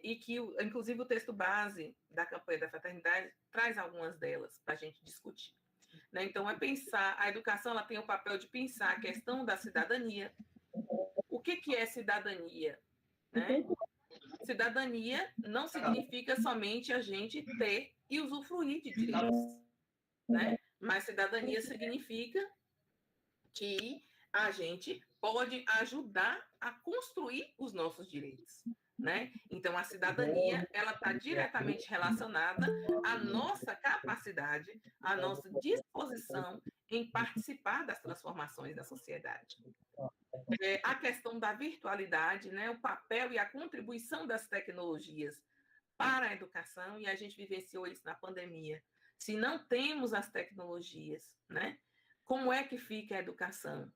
e que, inclusive, o texto base da campanha da fraternidade traz algumas delas para a gente discutir. Né? Então, pensar, a educação ela tem o papel de pensar a questão da cidadania. O que é cidadania? Né? Cidadania não significa somente a gente ter e usufruir de direitos, né? Mas cidadania significa que a gente pode ajudar a construir os nossos direitos, né? Então, a cidadania ela está diretamente relacionada à nossa capacidade, à nossa disposição em participar das transformações da sociedade. A questão da virtualidade, né? O papel e a contribuição das tecnologias para a educação, e a gente vivenciou isso na pandemia. Se não temos as tecnologias, né? Como é que fica a educação?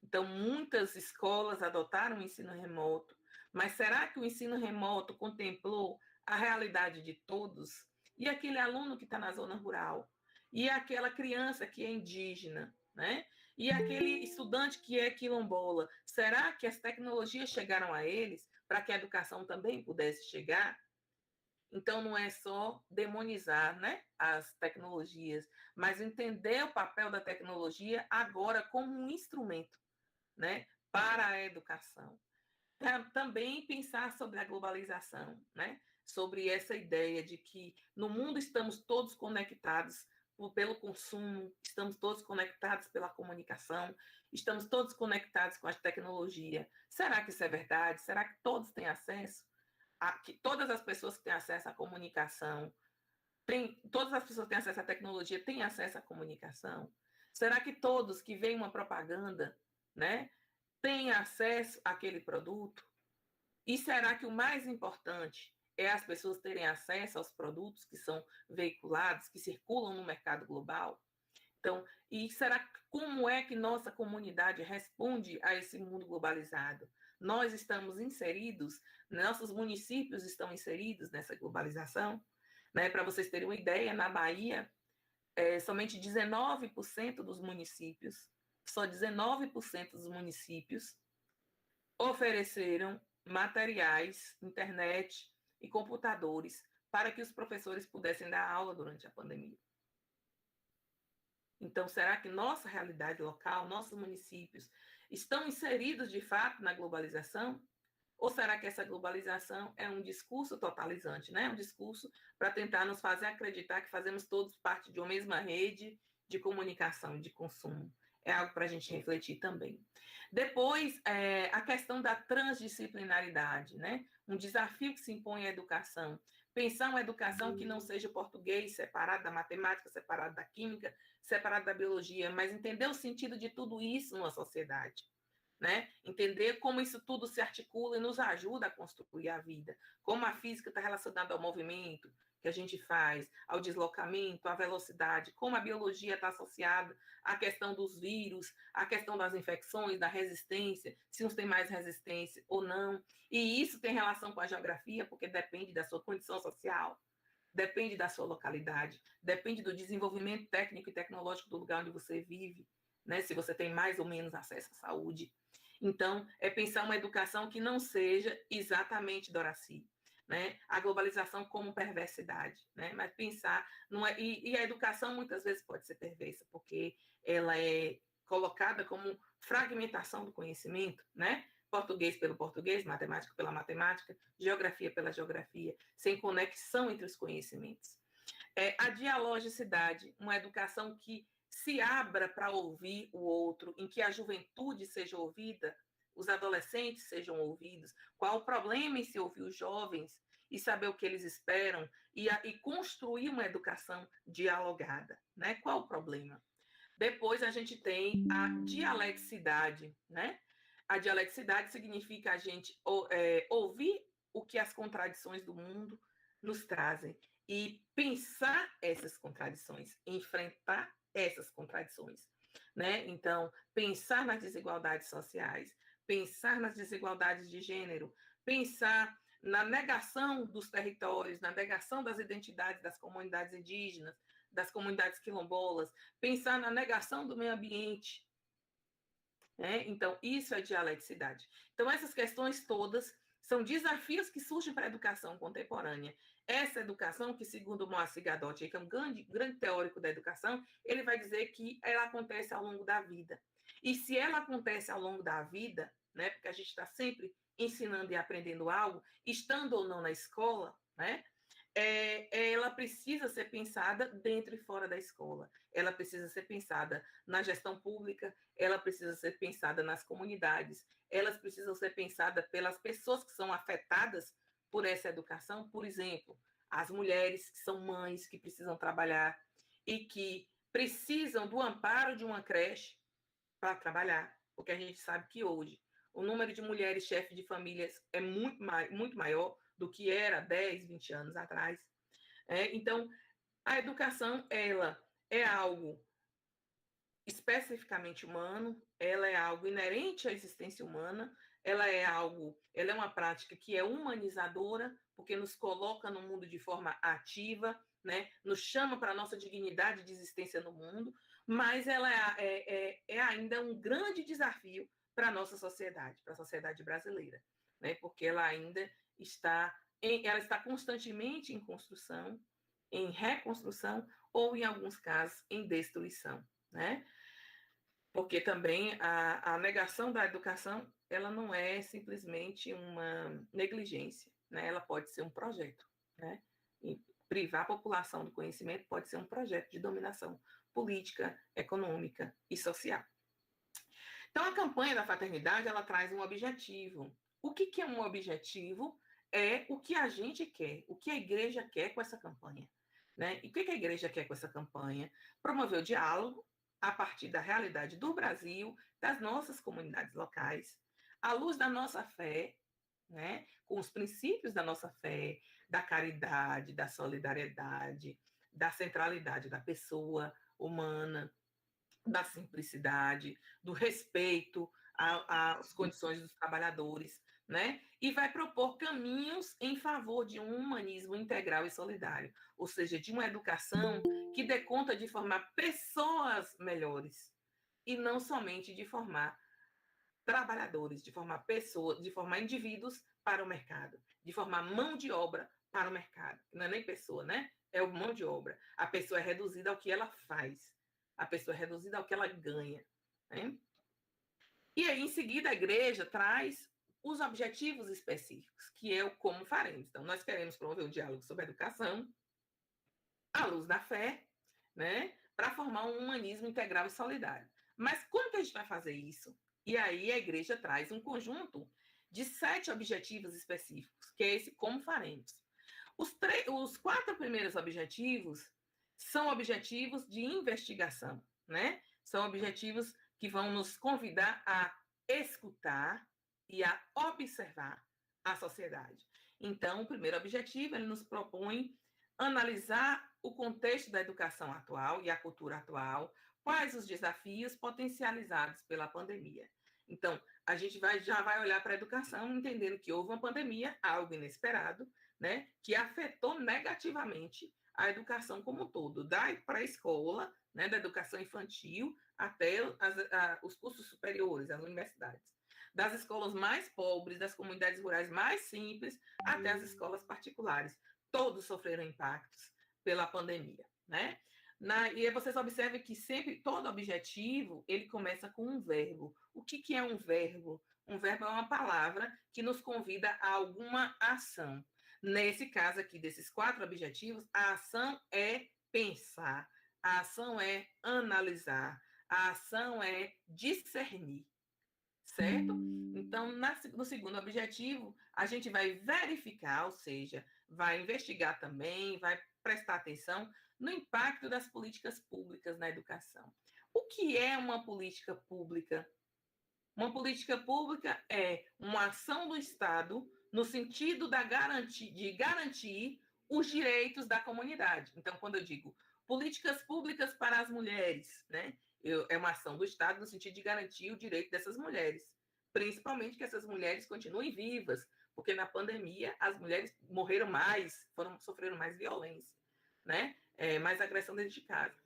Então, muitas escolas adotaram o ensino remoto, mas será que o ensino remoto contemplou a realidade de todos? E aquele aluno que está na zona rural? E aquela criança que é indígena? Né? E aquele estudante que é quilombola? Será que as tecnologias chegaram a eles para que a educação também pudesse chegar? Então, não é só demonizar, né, as tecnologias, mas entender o papel da tecnologia agora como um instrumento, né, para a educação. Também pensar sobre a globalização, né, sobre essa ideia de que no mundo estamos todos conectados, pelo consumo, estamos todos conectados pela comunicação, estamos todos conectados com a tecnologia. Será que isso é verdade? Será que todos têm acesso? Que todas as pessoas que têm acesso à comunicação, todas as pessoas que têm acesso à tecnologia têm acesso à comunicação? Será que todos que veem uma propaganda, né, têm acesso àquele produto? E será que o mais importante é as pessoas terem acesso aos produtos que são veiculados, que circulam no mercado global? Então, como é que nossa comunidade responde a esse mundo globalizado? Nós estamos inseridos, nossos municípios estão inseridos nessa globalização, né? Para vocês terem uma ideia, na Bahia, somente 19% dos municípios, só 19% dos municípios ofereceram materiais, internet e computadores para que os professores pudessem dar aula durante a pandemia. Então, será que nossa realidade local, nossos municípios, estão inseridos de fato na globalização? Ou será que essa globalização é um discurso totalizante, né? Um discurso para tentar nos fazer acreditar que fazemos todos parte de uma mesma rede de comunicação e de consumo? É algo para a gente refletir também. Depois, a questão da transdisciplinaridade, né? Um desafio que se impõe à educação. Pensar uma educação que não seja o português separado da matemática, separado da química, separado da biologia, mas entender o sentido de tudo isso numa sociedade, né? Entender como isso tudo se articula e nos ajuda a construir a vida. Como a física está relacionada ao movimento que a gente faz, ao deslocamento, à velocidade, como a biologia está associada à questão dos vírus, à questão das infecções, da resistência, se uns têm mais resistência ou não. E isso tem relação com a geografia, porque depende da sua condição social, depende da sua localidade, depende do desenvolvimento técnico e tecnológico do lugar onde você vive, né? Se você tem mais ou menos acesso à saúde. Então, é pensar uma educação que não seja exatamente, Doraci, né? A globalização como perversidade, né? Mas pensar, e a educação muitas vezes pode ser perversa, porque ela é colocada como fragmentação do conhecimento, né? Português pelo português, matemática pela matemática, geografia pela geografia, sem conexão entre os conhecimentos. A dialogicidade, uma educação que se abra para ouvir o outro, em que a juventude seja ouvida, os adolescentes sejam ouvidos, qual o problema em se ouvir os jovens e saber o que eles esperam e construir uma educação dialogada, né? Qual o problema? Depois a gente tem a dialeticidade, né? A dialeticidade significa a gente ouvir o que as contradições do mundo nos trazem e pensar essas contradições, enfrentar essas contradições, né? Então, pensar nas desigualdades sociais, pensar nas desigualdades de gênero, pensar na negação dos territórios, na negação das identidades das comunidades indígenas, das comunidades quilombolas, pensar na negação do meio ambiente, né? Então, isso é dialeticidade. Então, essas questões todas são desafios que surgem para a educação contemporânea. Essa educação, que segundo Moacir Gadotti, que é um grande teórico da educação, ele vai dizer que ela acontece ao longo da vida. E se ela acontece ao longo da vida, né, porque a gente está sempre ensinando e aprendendo algo, estando ou não na escola, né, ela precisa ser pensada dentro e fora da escola. Ela precisa ser pensada na gestão pública, ela precisa ser pensada nas comunidades, elas precisam ser pensadas pelas pessoas que são afetadas por essa educação, por exemplo, as mulheres que são mães, que precisam trabalhar e que precisam do amparo de uma creche para trabalhar, porque a gente sabe que hoje o número de mulheres chefes de famílias é muito maior do que era 10, 20 anos atrás. Então, a educação, ela é algo especificamente humano, ela é algo inerente à existência humana, ela é uma prática que é humanizadora, porque nos coloca no mundo de forma ativa, né? Nos chama para a nossa dignidade de existência no mundo, mas ela é ainda um grande desafio para a nossa sociedade, para a sociedade brasileira, né? Porque ela ainda está constantemente em construção, em reconstrução ou, em alguns casos, em destruição, né? Porque também a negação da educação, ela não é simplesmente uma negligência, né? Ela pode ser um projeto, né? privar a população do conhecimento pode ser um projeto de dominação política, econômica e social. Então, a campanha da fraternidade, ela traz um objetivo. O que é um objetivo? É o que a gente quer, o que a igreja quer com essa campanha. Né? E o que a igreja quer com essa campanha? Promover o diálogo a partir da realidade do Brasil, das nossas comunidades locais, à luz da nossa fé, né? Com os princípios da nossa fé, da caridade, da solidariedade, da centralidade da pessoa humana, da simplicidade, do respeito às condições dos trabalhadores, né? E vai propor caminhos em favor de um humanismo integral e solidário, ou seja, de uma educação que dê conta de formar pessoas melhores e não somente de formar trabalhadores, de formar pessoas, de formar indivíduos para o mercado, de formar mão de obra para o mercado. Não é nem pessoa, né? É o mão de obra. A pessoa é reduzida ao que ela faz. A pessoa é reduzida ao que ela ganha. Né? E aí, em seguida, a igreja traz os objetivos específicos, que é o como faremos. Então, nós queremos promover o diálogo sobre a educação, à luz da fé, né? Para formar um humanismo integral e solidário. Mas como que a gente vai fazer isso? E aí a igreja traz um conjunto de 7 objetivos específicos, que é esse como faremos. Os 4 primeiros objetivos são objetivos de investigação, né? São objetivos que vão nos convidar a escutar e a observar a sociedade. Então, o primeiro objetivo, ele nos propõe analisar o contexto da educação atual e a cultura atual, quais os desafios potencializados pela pandemia. Então, a gente já vai olhar para a educação entendendo que houve uma pandemia, algo inesperado, né, que afetou negativamente a educação como um todo, da pré-escola, né, da educação infantil, até os cursos superiores, as universidades. Das escolas mais pobres, das comunidades rurais mais simples, até as escolas particulares. Todos sofreram impactos pela pandemia, né? E aí vocês observam que sempre, todo objetivo, ele começa com um verbo. O que é um verbo? Um verbo é uma palavra que nos convida a alguma ação. Nesse caso aqui, desses 4 objetivos, a ação é pensar, a ação é analisar, a ação é discernir, certo? Então, no segundo objetivo, a gente vai verificar, ou seja, vai investigar também, vai prestar atenção no impacto das políticas públicas na educação. O que é uma política pública? Uma política pública é uma ação do Estado no sentido de garantir os direitos da comunidade. Então, quando eu digo políticas públicas para as mulheres, né, é uma ação do Estado no sentido de garantir o direito dessas mulheres, principalmente que essas mulheres continuem vivas, porque na pandemia as mulheres morreram mais, sofreram mais violência, né? Mais agressão dentro de casa.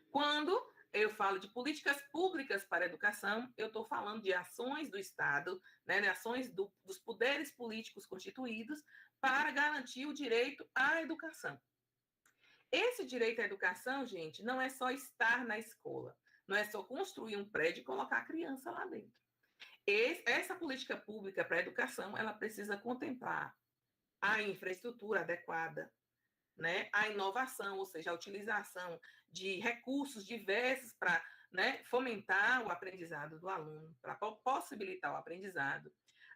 Quando eu falo de políticas públicas para a educação, eu estou falando de ações do Estado, né, de ações dos poderes políticos constituídos para garantir o direito à educação. Esse direito à educação, gente, não é só estar na escola, não é só construir um prédio e colocar a criança lá dentro. Essa política pública para a educação, ela precisa contemplar a infraestrutura adequada, né, a inovação, ou seja, a utilização de recursos diversos para, né, fomentar o aprendizado do aluno, para possibilitar o aprendizado,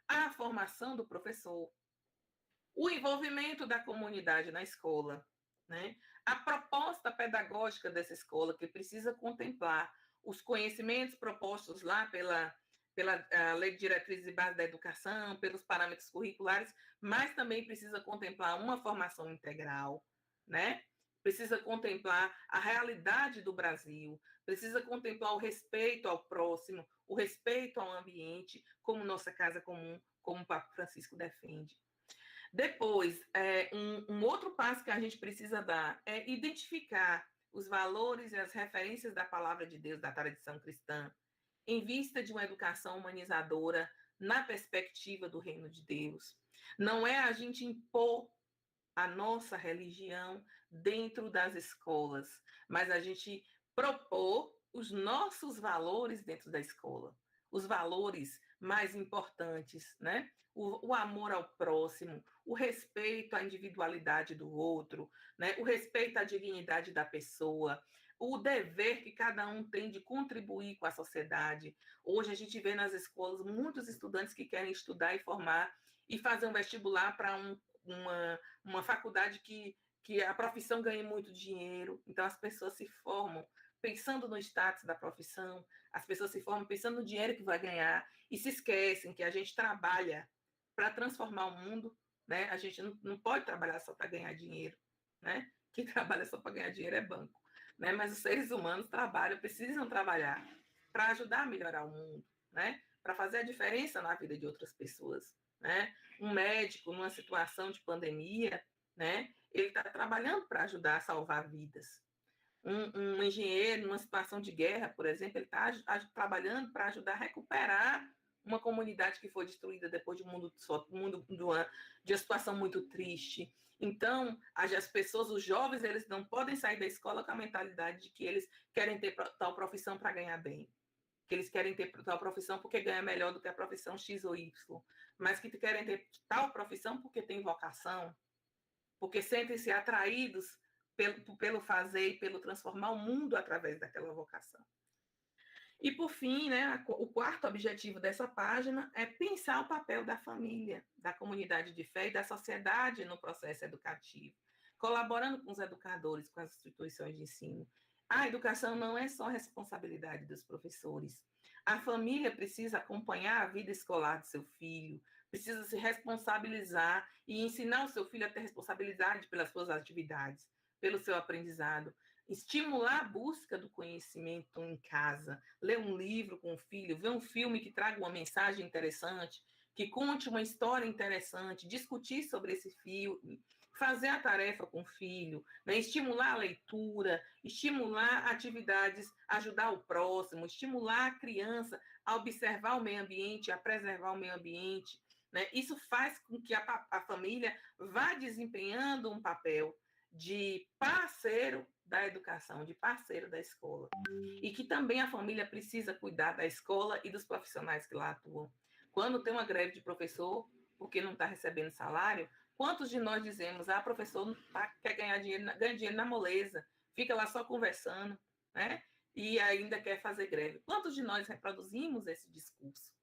a formação do professor, o envolvimento da comunidade na escola, né, a proposta pedagógica dessa escola, que precisa contemplar os conhecimentos propostos lá pela Lei de Diretrizes e Bases da Educação, pelos parâmetros curriculares, mas também precisa contemplar uma formação integral, né? Precisa contemplar a realidade do Brasil, precisa contemplar o respeito ao próximo, o respeito ao ambiente, como nossa casa comum, como o Papa Francisco defende. Depois, um outro passo que a gente precisa dar é identificar os valores e as referências da palavra de Deus, da tradição cristã, em vista de uma educação humanizadora na perspectiva do reino de Deus. Não é a gente impor a nossa religião dentro das escolas, mas a gente propor os nossos valores dentro da escola. os valores mais importantes, né? O amor ao próximo, o respeito à individualidade do outro, né? O respeito à dignidade da pessoa, o dever que cada um tem de contribuir com a sociedade. Hoje a gente vê nas escolas muitos estudantes que querem estudar e formar e fazer um vestibular para uma faculdade que a profissão ganhe muito dinheiro. Então as pessoas se formam pensando no status da profissão, as pessoas se formam pensando no dinheiro que vai ganhar e se esquecem que a gente trabalha para transformar o mundo, né? A gente não pode trabalhar só para ganhar dinheiro, né? Quem trabalha só para ganhar dinheiro é banco, né? Mas os seres humanos trabalham, precisam trabalhar para ajudar a melhorar o mundo, né? Para fazer a diferença na vida de outras pessoas, né? Um médico numa situação de pandemia, né? Ele está trabalhando para ajudar a salvar vidas. Um engenheiro numa situação de guerra, por exemplo, ele está trabalhando para ajudar a recuperar uma comunidade que foi destruída depois de de uma situação muito triste. Então, as pessoas, os jovens, eles não podem sair da escola com a mentalidade de que eles querem ter tal profissão para ganhar bem, que eles querem ter tal profissão porque ganha melhor do que a profissão X ou Y, mas que querem ter tal profissão porque tem vocação, porque sentem-se atraídos pelo fazer e pelo transformar o mundo através daquela vocação. E, por fim, né, o quarto objetivo dessa página é pensar o papel da família, da comunidade de fé e da sociedade no processo educativo, colaborando com os educadores, com as instituições de ensino. A educação não é só responsabilidade dos professores. A família precisa acompanhar a vida escolar do seu filho, precisa se responsabilizar e ensinar o seu filho a ter responsabilidade pelas suas atividades, pelo seu aprendizado, estimular a busca do conhecimento em casa, ler um livro com o filho, ver um filme que traga uma mensagem interessante, que conte uma história interessante, discutir sobre esse filme, fazer a tarefa com o filho, né? Estimular a leitura, estimular atividades, ajudar o próximo, estimular a criança a observar o meio ambiente, a preservar o meio ambiente, né? Isso faz com que a família vá desempenhando um papel de parceiro da educação, de parceiro da escola. E que também a família precisa cuidar da escola e dos profissionais que lá atuam. Quando tem uma greve de professor, porque não está recebendo salário, quantos de nós dizemos, professor quer ganha dinheiro na moleza, fica lá só conversando, né? E ainda quer fazer greve. Quantos de nós reproduzimos esse discurso,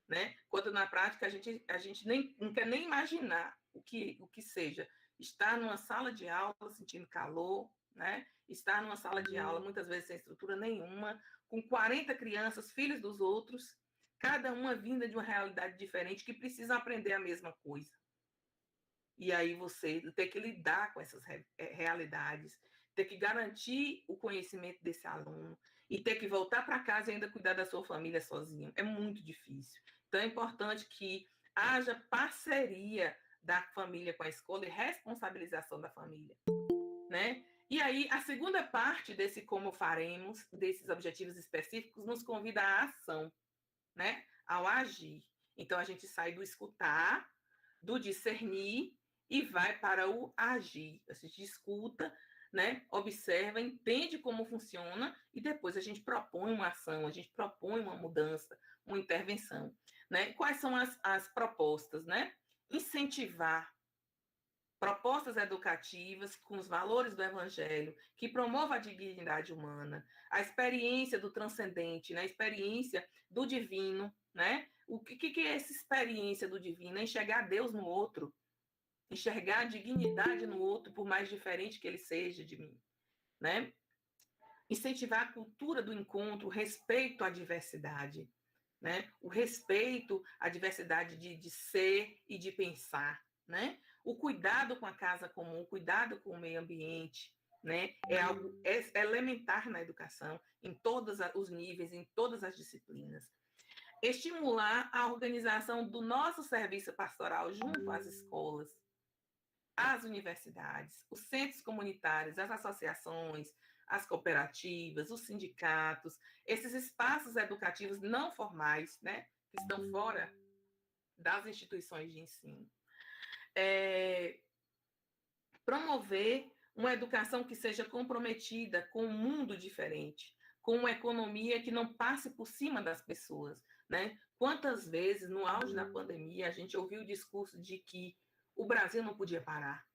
né? Quando na prática a gente não quer nem imaginar o que seja estar numa sala de aula sentindo calor, né? Estar numa sala de aula muitas vezes sem estrutura nenhuma, com 40 crianças, filhos dos outros, cada uma vinda de uma realidade diferente que precisam aprender a mesma coisa. E aí você ter que lidar com essas realidades, ter que garantir o conhecimento desse aluno e ter que voltar para casa e ainda cuidar da sua família sozinho. É muito difícil. Então é importante que haja parceria da família com a escola e responsabilização da família, né? E aí, a segunda parte desse como faremos, desses objetivos específicos, nos convida à ação, né? Ao agir. Então, a gente sai do escutar, do discernir e vai para o agir. A gente escuta, né? Observa, entende como funciona e depois a gente propõe uma ação, a gente propõe uma mudança, uma intervenção, né? Quais são as propostas, né? Incentivar propostas educativas com os valores do Evangelho, que promovam a dignidade humana, a experiência do transcendente, né? A experiência do divino, né? O que é essa experiência do divino? É enxergar Deus no outro, enxergar a dignidade no outro, por mais diferente que ele seja de mim, né? Incentivar a cultura do encontro, o respeito à diversidade, né? O respeito à diversidade de ser e de pensar, né? O cuidado com a casa comum, o cuidado com o meio ambiente, né? É algo elementar na educação, em todos os níveis, em todas as disciplinas. Estimular a organização do nosso serviço pastoral junto às escolas, às universidades, os centros comunitários, as associações, as cooperativas, os sindicatos, esses espaços educativos não formais, né, que estão fora das instituições de ensino. Promover uma educação que seja comprometida com um mundo diferente, com uma economia que não passe por cima das pessoas, né? Quantas vezes, no auge da pandemia, a gente ouviu o discurso de que o Brasil não podia parar.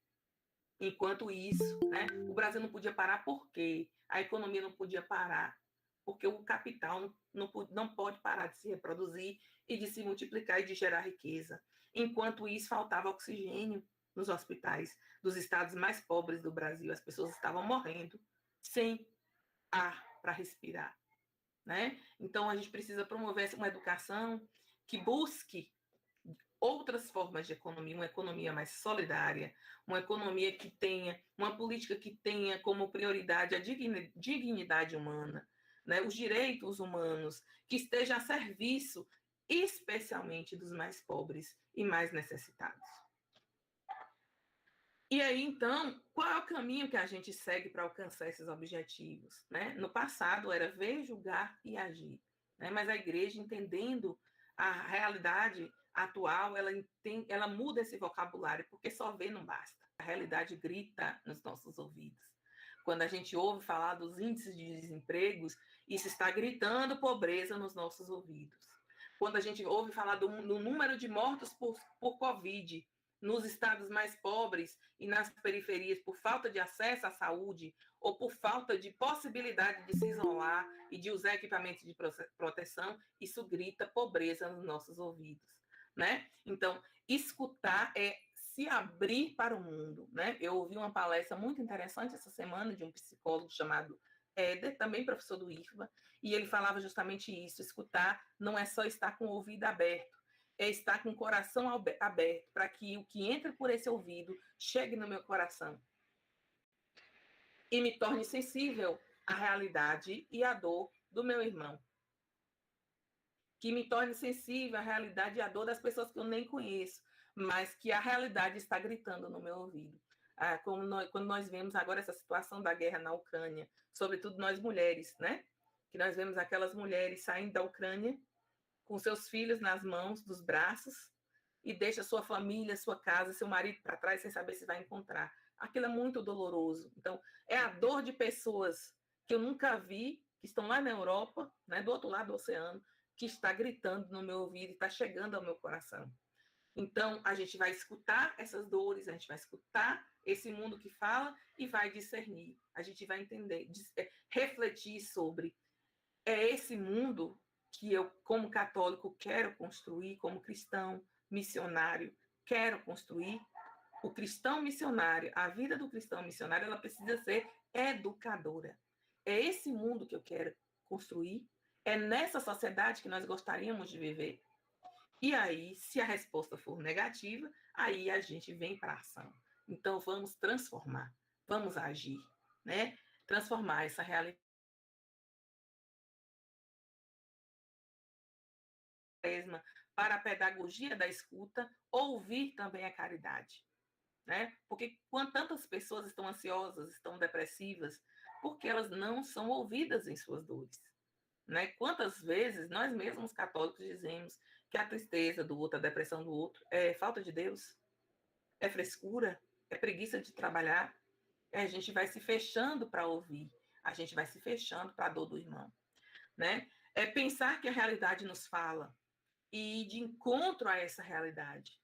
Enquanto isso, né, o Brasil não podia parar porque a economia não podia parar, porque o capital não pode parar de se reproduzir e de se multiplicar e de gerar riqueza. Enquanto isso, faltava oxigênio nos hospitais dos estados mais pobres do Brasil. As pessoas estavam morrendo sem ar para respirar, né? Então, a gente precisa promover uma educação que busque outras formas de economia, uma economia mais solidária, uma economia que tenha, uma política que tenha como prioridade a dignidade humana, né? Os direitos humanos, que esteja a serviço, especialmente dos mais pobres e mais necessitados. E aí, então, qual é o caminho que a gente segue para alcançar esses objetivos, né? No passado era ver, julgar e agir, né? Mas a igreja, entendendo a realidade atual, ela muda esse vocabulário, porque só ver não basta. A realidade grita nos nossos ouvidos. Quando a gente ouve falar dos índices de desemprego, isso está gritando pobreza nos nossos ouvidos. Quando a gente ouve falar do número de mortos por Covid, nos estados mais pobres e nas periferias, por falta de acesso à saúde ou por falta de possibilidade de se isolar e de usar equipamentos de proteção, isso grita pobreza nos nossos ouvidos, né? Então, escutar é se abrir para o mundo, né? Eu ouvi uma palestra muito interessante essa semana de um psicólogo chamado Éder, também professor do IFBA, e ele falava justamente isso: escutar não é só estar com o ouvido aberto, é estar com o coração aberto, para que o que entra por esse ouvido chegue no meu coração e me torne sensível à realidade e à dor do meu irmão. Que me torne sensível à realidade e à dor das pessoas que eu nem conheço, mas que a realidade está gritando no meu ouvido. Quando nós vemos agora essa situação da guerra na Ucrânia, sobretudo nós mulheres, né? Que nós vemos aquelas mulheres saindo da Ucrânia com seus filhos nas mãos, dos braços, e deixa sua família, sua casa, seu marido para trás sem saber se vai encontrar. Aquilo é muito doloroso. Então, é a dor de pessoas que eu nunca vi, que estão lá na Europa, né, do outro lado do oceano, que está gritando no meu ouvido e está chegando ao meu coração. Então, a gente vai escutar essas dores, a gente vai escutar esse mundo que fala e vai discernir. A gente vai entender, refletir sobre esse mundo que eu, como católico, quero construir, como cristão missionário, quero construir. O cristão missionário, a vida do cristão missionário, ela precisa ser educadora. É esse mundo que eu quero construir, é nessa sociedade que nós gostaríamos de viver. E aí, se a resposta for negativa, aí a gente vem para a ação. Então, vamos transformar, vamos agir, né? Transformar essa realidade para a pedagogia da escuta, ouvir também a caridade, né? Porque quando tantas pessoas estão ansiosas, estão depressivas, porque elas não são ouvidas em suas dores, né? Quantas vezes nós mesmos católicos dizemos que a tristeza do outro, a depressão do outro é falta de Deus, é frescura, é preguiça de trabalhar. A gente vai se fechando para ouvir, a gente vai se fechando para a dor do irmão, né? É pensar que a realidade nos fala e ir de encontro a essa realidade,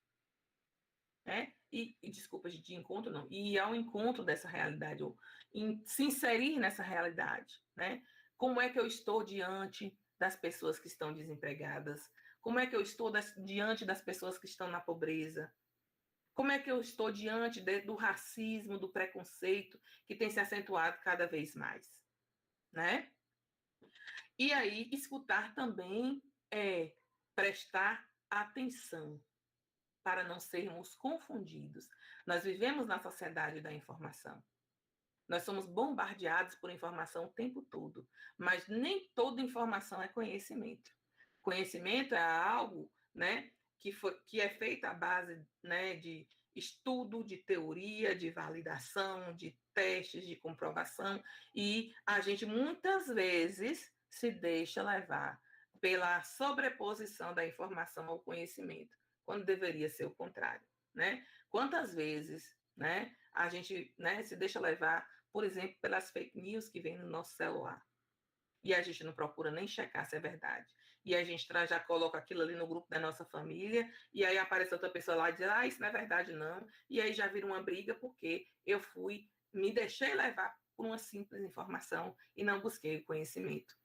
né? Desculpa, de encontro não, e ir ao encontro dessa realidade, ou se inserir nessa realidade, né? Como é que eu estou diante das pessoas que estão desempregadas? Como é que eu estou diante das pessoas que estão na pobreza? Como é que eu estou diante do racismo, do preconceito que tem se acentuado cada vez mais, né? E aí, escutar também é prestar atenção para não sermos confundidos. Nós vivemos na sociedade da informação. Nós somos bombardeados por informação o tempo todo, mas nem toda informação é conhecimento. Conhecimento é algo, né, que é feito à base, né, de estudo, de teoria, de validação, de testes, de comprovação, e a gente muitas vezes se deixa levar pela sobreposição da informação ao conhecimento, quando deveria ser o contrário, né? Quantas vezes, né, a gente, né, se deixa levar, por exemplo, pelas fake news que vem no nosso celular. e a gente não procura nem checar se é verdade. E a gente já coloca aquilo ali no grupo da nossa família, e aí aparece outra pessoa lá e diz, isso não é verdade não, e aí já vira uma briga porque eu me deixei levar por uma simples informação e não busquei o conhecimento,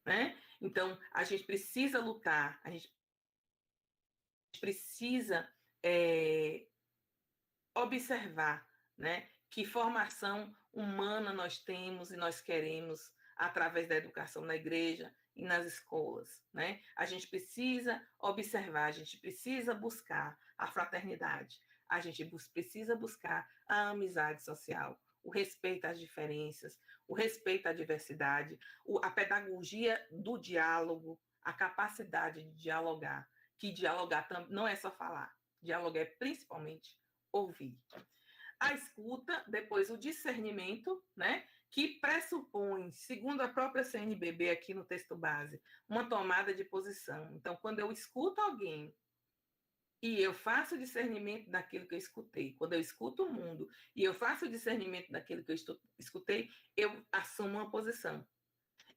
né? Então, a gente precisa lutar, a gente precisa observar, né, que formação humana nós temos e nós queremos através da educação na igreja e nas escolas, né? A gente precisa observar, a gente precisa buscar a fraternidade, a gente precisa buscar a amizade social, o respeito às diferenças, o respeito à diversidade, a pedagogia do diálogo, a capacidade de dialogar, que dialogar não é só falar, dialogar é principalmente ouvir. A escuta, depois o discernimento, né, que pressupõe, segundo a própria CNBB aqui no texto base, uma tomada de posição. Então, quando eu escuto alguém e eu faço discernimento daquilo que eu escutei, quando eu escuto o mundo e eu faço discernimento daquilo que eu escutei, eu assumo uma posição.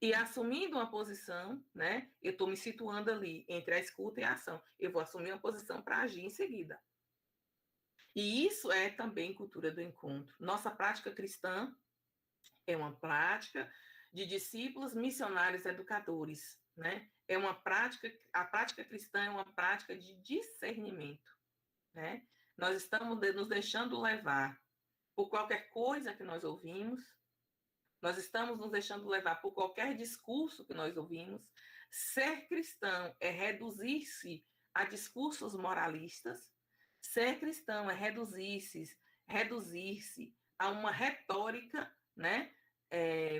E assumindo uma posição, né, eu estou me situando ali entre a escuta e a ação. Eu vou assumir uma posição para agir em seguida. E isso é também cultura do encontro. Nossa prática cristã é uma prática de discípulos missionários educadores, né? É uma prática, a prática cristã é uma prática de discernimento, né? Nós estamos nos deixando levar por qualquer coisa que nós ouvimos, nós estamos nos deixando levar por qualquer discurso que nós ouvimos. Ser cristão é reduzir-se a discursos moralistas. Ser cristão é reduzir-se a uma retórica, né,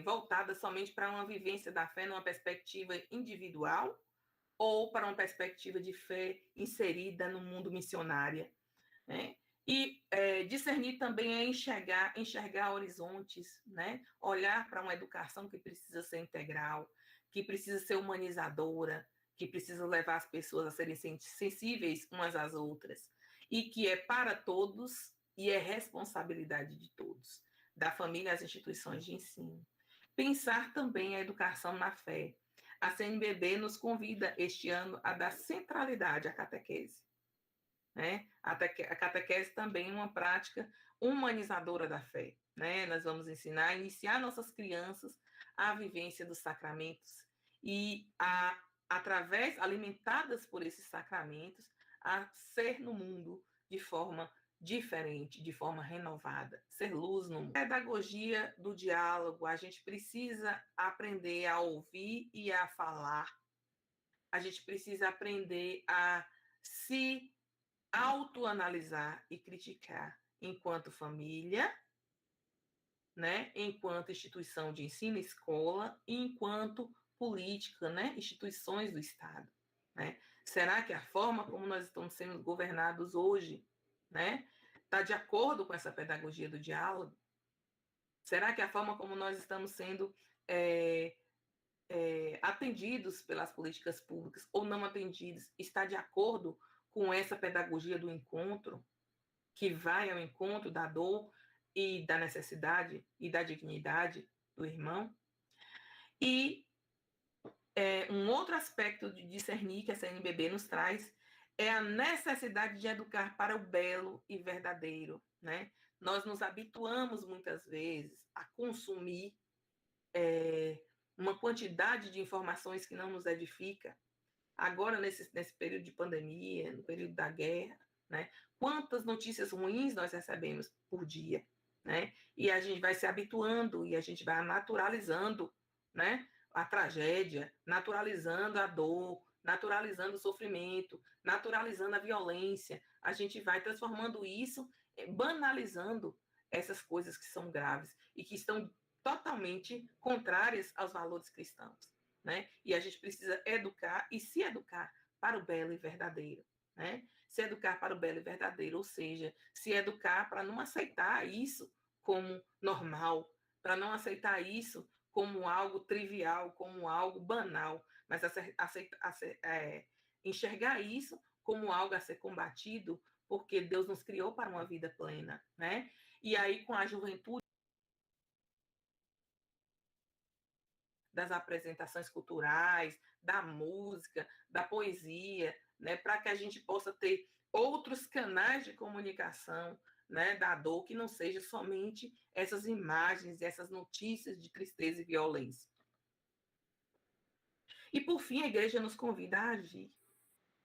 voltada somente para uma vivência da fé numa perspectiva individual ou para uma perspectiva de fé inserida no mundo missionário, né? E discernir também é enxergar horizontes, né? Olhar para uma educação que precisa ser integral, que precisa ser humanizadora, que precisa levar as pessoas a serem sensíveis umas às outras, e que é para todos e é responsabilidade de todos, da família às instituições de ensino. Pensar também a educação na fé. A CNBB nos convida este ano a dar centralidade à catequese, né? A catequese também é uma prática humanizadora da fé, né? Nós vamos ensinar a iniciar nossas crianças à vivência dos sacramentos e através, alimentadas por esses sacramentos, a ser no mundo de forma diferente, de forma renovada, ser luz no mundo. Pedagogia do diálogo, a gente precisa aprender a ouvir e a falar. A gente precisa aprender a se autoanalisar e criticar enquanto família, né? Enquanto instituição de ensino, escola, e enquanto política, né? Instituições do Estado, né? Será que a forma como nós estamos sendo governados hoje, né, está de acordo com essa pedagogia do diálogo? Será que a forma como nós estamos sendo atendidos pelas políticas públicas ou não atendidos está de acordo com essa pedagogia do encontro, que vai ao encontro da dor e da necessidade e da dignidade do irmão? E um outro aspecto de discernir que a CNBB nos traz é a necessidade de educar para o belo e verdadeiro, né? Nós nos habituamos muitas vezes a consumir uma quantidade de informações que não nos edifica. Agora, nesse período de pandemia, no período da guerra, né? Quantas notícias ruins nós recebemos por dia, né? E a gente vai se habituando e a gente vai naturalizando, né, a tragédia, naturalizando a dor, naturalizando o sofrimento, naturalizando a violência. A gente vai transformando isso, banalizando essas coisas que são graves e que estão totalmente contrárias aos valores cristãos, né? E a gente precisa educar e se educar para o belo e verdadeiro, né? Se educar para o belo e verdadeiro, ou seja, se educar para não aceitar isso como normal, para não aceitar isso como algo trivial, como algo banal, mas enxergar isso como algo a ser combatido, porque Deus nos criou para uma vida plena, né? E aí, com a juventude, das apresentações culturais, da música, da poesia, né, para que a gente possa ter outros canais de comunicação, né, da dor, que não seja somente essas imagens, essas notícias de tristeza e violência. E, por fim, a igreja nos convida a agir.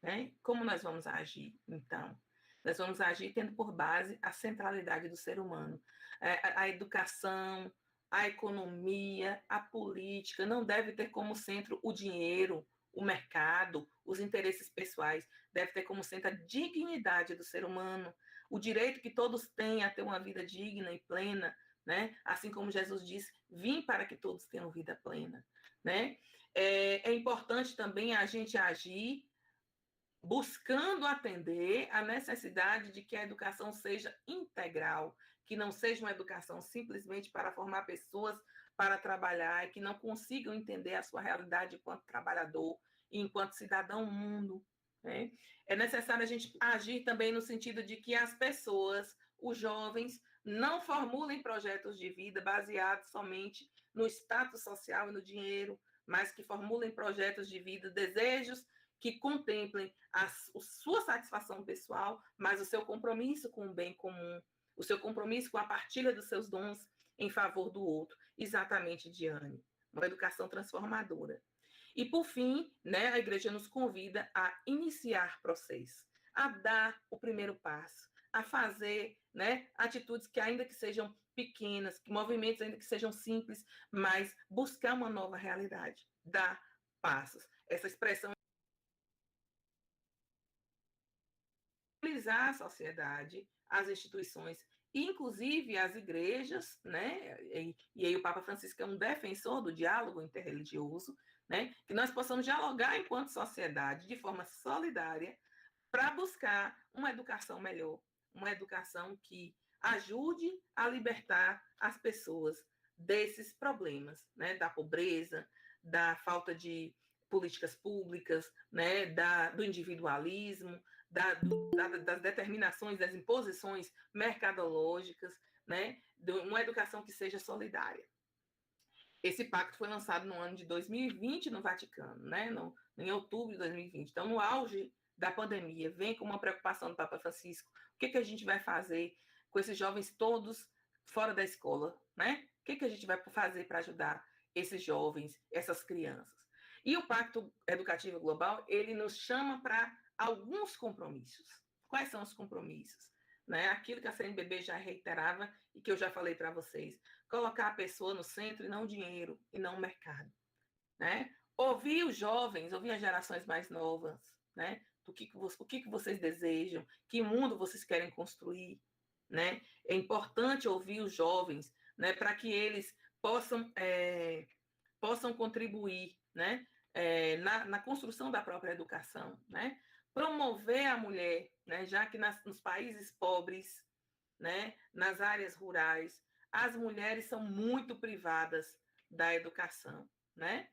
Né? Como nós vamos agir, então? Nós vamos agir tendo por base a centralidade do ser humano. A educação, a economia, a política não deve ter como centro o dinheiro, o mercado, os interesses pessoais. Deve ter como centro a dignidade do ser humano, o direito que todos têm a ter uma vida digna e plena, né? Assim como Jesus disse, vim para que todos tenham vida plena. Né? É importante também a gente agir buscando atender a necessidade de que a educação seja integral, que não seja uma educação simplesmente para formar pessoas para trabalhar e que não consigam entender a sua realidade enquanto trabalhador e enquanto cidadão mundo. Né? É necessário a gente agir também no sentido de que as pessoas, os jovens, não formulem projetos de vida baseados somente no status social e no dinheiro, mas que formulem projetos de vida, desejos que contemplem a sua satisfação pessoal, mas o seu compromisso com o bem comum, o seu compromisso com a partilha dos seus dons em favor do outro, exatamente, Diane, uma educação transformadora. E, por fim, né, a igreja nos convida a iniciar processo, a dar o primeiro passo, a fazer, né, atitudes que, ainda que sejam pequenas, movimentos ainda que sejam simples, mas buscar uma nova realidade, dar passos. Essa expressão mobilizar a sociedade, as instituições, inclusive as igrejas, né? E aí o Papa Francisco é um defensor do diálogo interreligioso, né? Que nós possamos dialogar enquanto sociedade de forma solidária para buscar uma educação melhor, uma educação que ajude a libertar as pessoas desses problemas, né? Da pobreza, da falta de políticas públicas, né? Do individualismo, das determinações, das imposições mercadológicas, né? De uma educação que seja solidária. Esse pacto foi lançado no ano de 2020 no Vaticano, né? Em outubro de 2020. Então, no auge da pandemia, vem com uma preocupação do Papa Francisco. O que a gente vai fazer com esses jovens todos fora da escola, né? O que a gente vai fazer para ajudar esses jovens, essas crianças? E o Pacto Educativo Global, ele nos chama para alguns compromissos. Quais são os compromissos? Né? Aquilo que a CNBB já reiterava e que eu já falei para vocês. Colocar a pessoa no centro e não o dinheiro, e não o mercado. Né? Ouvir os jovens, ouvir as gerações mais novas, né? O que vocês desejam, que mundo vocês querem construir. Né? É importante ouvir os jovens, né? Para que eles possam contribuir, né? Na construção da própria educação, né? Promover a mulher, né? Já que nos países pobres, né? Nas áreas rurais, as mulheres são muito privadas da educação, né?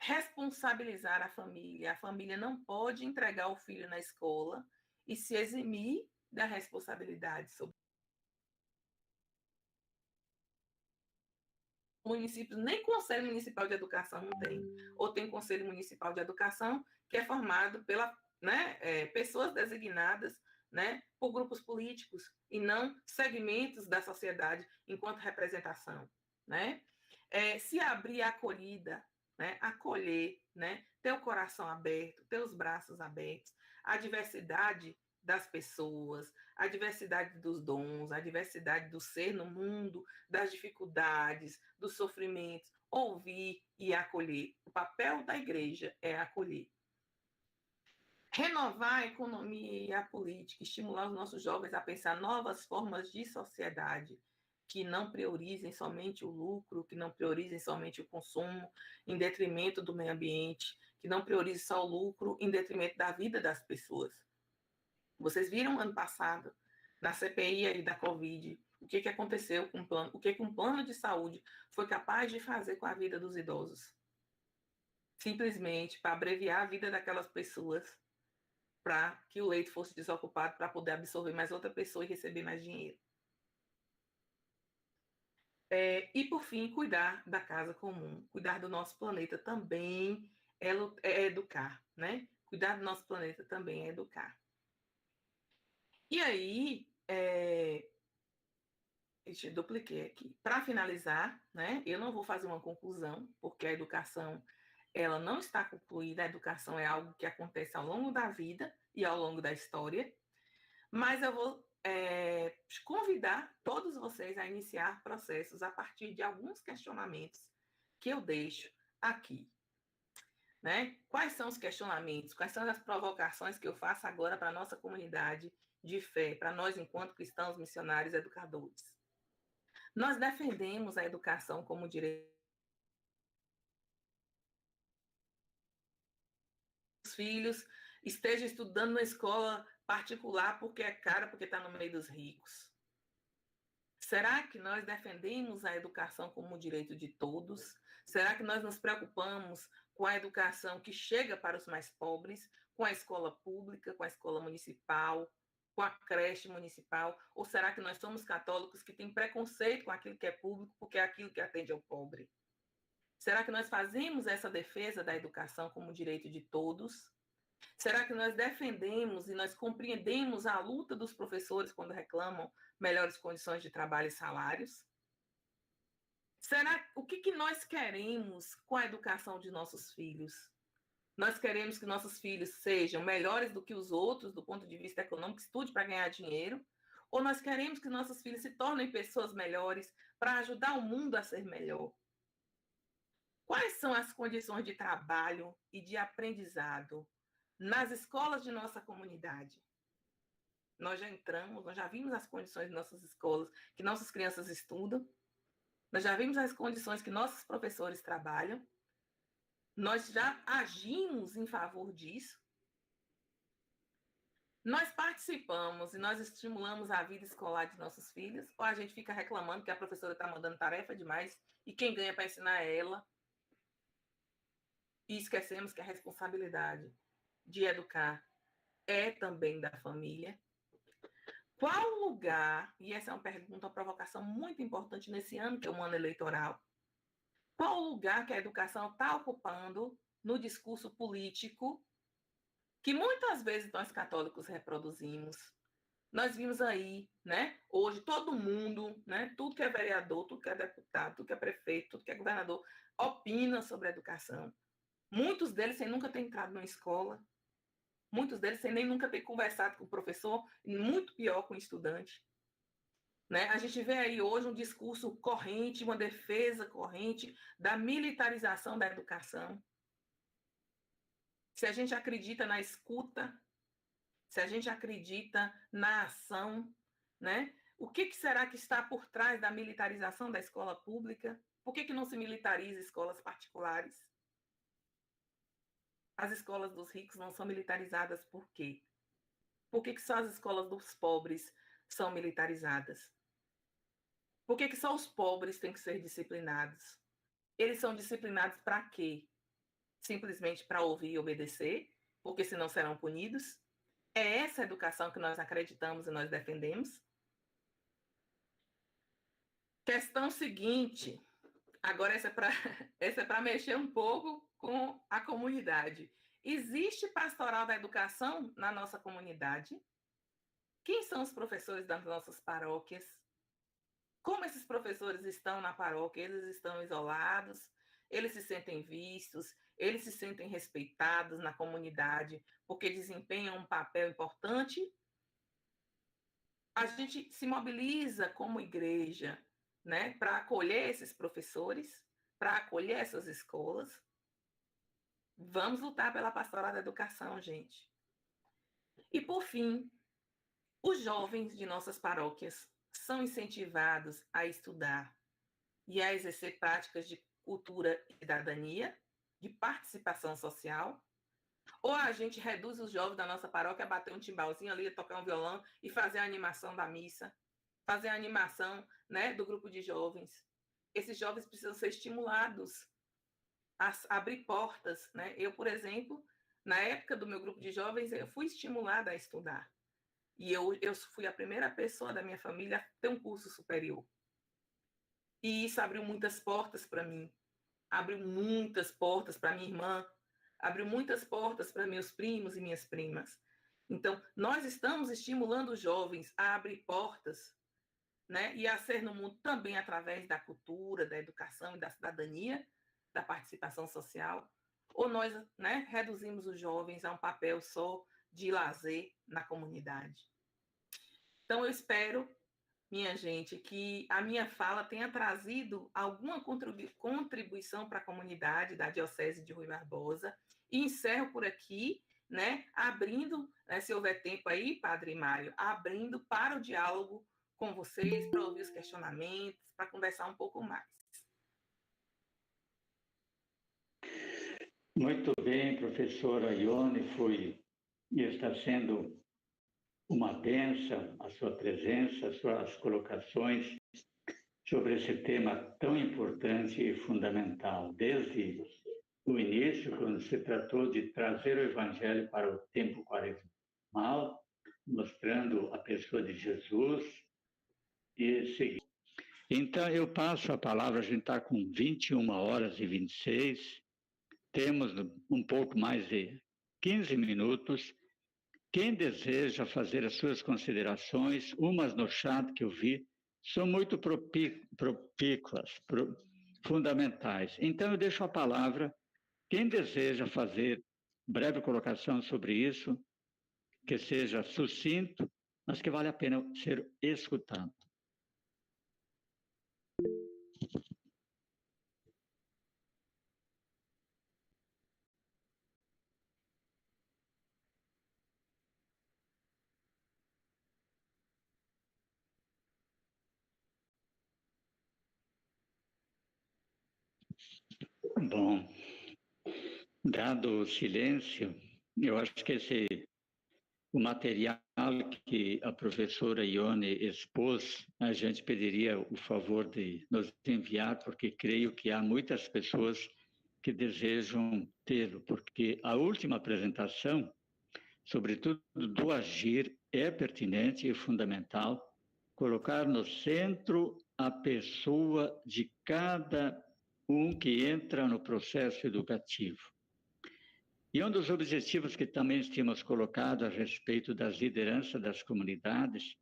Responsabilizar a família não pode entregar o filho na escola e se eximir da responsabilidade sobre municípios, nem Conselho Municipal de Educação não tem, ou tem Conselho Municipal de Educação, que é formado pela, né, pessoas designadas, né, por grupos políticos, e não segmentos da sociedade enquanto representação. Né? Se abrir a acolhida, né, acolher, né, ter o coração aberto, ter os braços abertos, a diversidade das pessoas, a diversidade dos dons, a diversidade do ser no mundo, das dificuldades, dos sofrimentos, ouvir e acolher. O papel da igreja é acolher. Renovar a economia e a política, estimular os nossos jovens a pensar novas formas de sociedade que não priorizem somente o lucro, que não priorizem somente o consumo em detrimento do meio ambiente, que não priorizem só o lucro em detrimento da vida das pessoas. Vocês viram ano passado, na CPI aí da Covid, o que aconteceu com o plano, o que um plano de saúde foi capaz de fazer com a vida dos idosos? Simplesmente para abreviar a vida daquelas pessoas, para que o leito fosse desocupado, para poder absorver mais outra pessoa e receber mais dinheiro. E, por fim, cuidar da casa comum, cuidar do nosso planeta também é educar, né? Cuidar do nosso planeta também é educar. E aí, eu dupliquei aqui. Para finalizar, né? Eu não vou fazer uma conclusão, porque a educação ela não está concluída, a educação é algo que acontece ao longo da vida e ao longo da história, mas eu vou convidar todos vocês a iniciar processos a partir de alguns questionamentos que eu deixo aqui. Né? Quais são os questionamentos, quais são as provocações que eu faço agora para a nossa comunidade de fé, para nós enquanto cristãos, missionários, educadores? Nós defendemos a educação como direito. Os filhos estejam estudando na escola particular porque é cara, porque está no meio dos ricos. Será que nós defendemos a educação como direito de todos? Será que nós nos preocupamos com a educação que chega para os mais pobres, com a escola pública, com a escola municipal, com a creche municipal? Ou será que nós somos católicos que têm preconceito com aquilo que é público porque é aquilo que atende ao pobre? Será que nós fazemos essa defesa da educação como direito de todos? Será que nós defendemos e nós compreendemos a luta dos professores quando reclamam melhores condições de trabalho e salários? O que nós queremos com a educação de nossos filhos? Nós queremos que nossos filhos sejam melhores do que os outros do ponto de vista econômico, estude para ganhar dinheiro? Ou nós queremos que nossos filhos se tornem pessoas melhores para ajudar o mundo a ser melhor? Quais são as condições de trabalho e de aprendizado nas escolas de nossa comunidade? Nós já entramos, nós já vimos as condições de nossas escolas, que nossas crianças estudam, nós já vimos as condições que nossos professores trabalham, nós já agimos em favor disso. Nós participamos e nós estimulamos a vida escolar de nossos filhos, ou a gente fica reclamando que a professora está mandando tarefa demais e quem ganha para ensinar é ela? E esquecemos que a responsabilidade de educar é também da família. Qual lugar, e essa é uma pergunta, uma provocação muito importante nesse ano, que é um ano eleitoral, qual lugar que a educação está ocupando no discurso político que muitas vezes nós católicos reproduzimos? Nós vimos aí, né, hoje todo mundo, né, tudo que é vereador, tudo que é deputado, tudo que é prefeito, tudo que é governador, opina sobre a educação. Muitos deles sem nunca ter entrado numa escola, muitos deles sem nem nunca ter conversado com o professor, e muito pior com o estudante. Né? A gente vê aí hoje um discurso corrente, uma defesa corrente da militarização da educação. Se a gente acredita na escuta, se a gente acredita na ação, né? O que será que está por trás da militarização da escola pública? Por que não se militariza escolas particulares? As escolas dos ricos não são militarizadas por quê? Por que só as escolas dos pobres são militarizadas? Por que só os pobres têm que ser disciplinados? Eles são disciplinados para quê? Simplesmente para ouvir e obedecer, porque senão serão punidos? É essa a educação que nós acreditamos e nós defendemos? Questão seguinte, agora essa é para mexer um pouco com a comunidade. Existe pastoral da educação na nossa comunidade? Quem são os professores das nossas paróquias? Como esses professores estão na paróquia? Eles estão isolados? Eles se sentem vistos? Eles se sentem respeitados na comunidade porque desempenham um papel importante? A gente se mobiliza como igreja, né, para acolher esses professores, para acolher essas escolas. Vamos lutar pela pastoral da educação, gente. E, por fim, os jovens de nossas paróquias são incentivados a estudar e a exercer práticas de cultura e cidadania, de participação social, ou a gente reduz os jovens da nossa paróquia a bater um timbalzinho ali, a tocar um violão e fazer a animação da missa, fazer a animação, né, do grupo de jovens. Esses jovens precisam ser estimulados a abrir portas, né? Eu, por exemplo, na época do meu grupo de jovens, eu fui estimulada a estudar. E eu fui a primeira pessoa da minha família a ter um curso superior. E isso abriu muitas portas para mim. Abriu muitas portas para minha irmã, abriu muitas portas para meus primos e minhas primas. Então, nós estamos estimulando os jovens a abrir portas, né, e a ser no mundo também através da cultura, da educação e da cidadania, da participação social, ou nós, né, reduzimos os jovens a um papel só de lazer na comunidade. Então, eu espero, minha gente, que a minha fala tenha trazido alguma contribuição para a comunidade da Diocese de Rui Barbosa, e encerro por aqui, né, abrindo, né, se houver tempo aí, Padre Mário, abrindo para o diálogo com vocês, para ouvir os questionamentos, para conversar um pouco mais.
Muito bem, professora Ione, foi e está sendo uma bênção a sua presença, as suas colocações sobre esse tema tão importante e fundamental. Desde o início, quando se tratou de trazer o Evangelho para o tempo quaresmal, mostrando a pessoa de Jesus e seguir. Então, eu passo a palavra, a gente está com 21h26, temos um pouco mais de 15 minutos. Quem deseja fazer as suas considerações, umas no chat que eu vi, são muito propícuas, fundamentais. Então, eu deixo a palavra. Quem deseja fazer breve colocação sobre isso, que seja sucinto, mas que vale a pena ser escutado. Bom, dado o silêncio, eu acho que o material que a professora Ione expôs, a gente pediria o favor de nos enviar, porque creio que há muitas pessoas que desejam tê-lo, porque a última apresentação, sobretudo do agir, é pertinente e fundamental, colocar no centro a pessoa de cada que entra no processo educativo. E um dos objetivos que também tínhamos colocado a respeito das lideranças das comunidades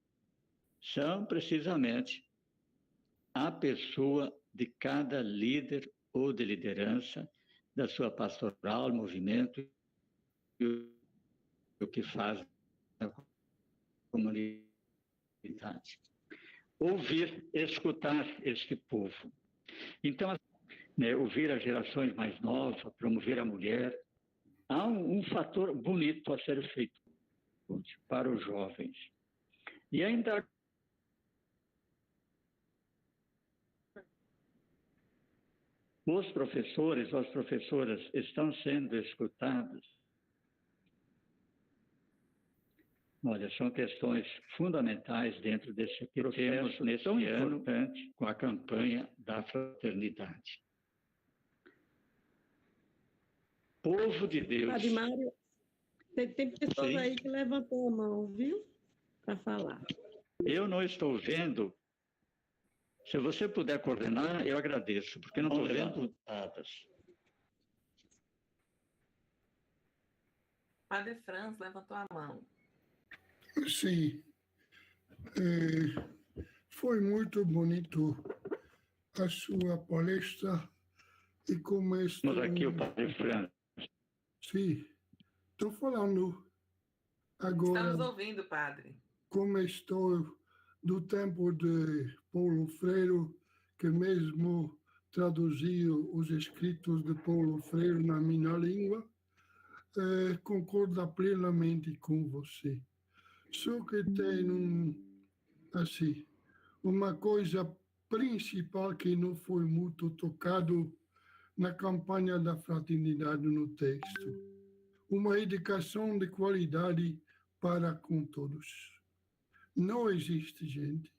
são precisamente a pessoa de cada líder ou de liderança da sua pastoral, movimento e o que faz a comunidade. Ouvir, escutar este povo. Então, né, ouvir as gerações mais novas, promover a mulher. Há um fator bonito a ser feito para os jovens. E ainda os professores ou as professoras estão sendo escutados. Olha, são questões fundamentais dentro desse processo tão importante com a campanha da fraternidade. Povo de Deus.
Padre Mário, tem pessoas
Sim.
aí que levantou a mão, viu? Para falar.
Eu não estou vendo. Se você puder coordenar, eu agradeço, porque não estou vendo dadas.
Padre Franz levantou a mão.
Sim. Foi muito bonito a sua palestra e como estou...
Vamos aqui o Padre Franz.
Sim. Estou falando agora...
Estamos ouvindo, Padre.
Como estou do tempo de Paulo Freire, que mesmo traduziu os escritos de Paulo Freire na minha língua, concordo plenamente com você. Só que tem uma coisa principal que não foi muito tocado na campanha da fraternidade no texto. Uma educação de qualidade para com todos. Não existe, gente.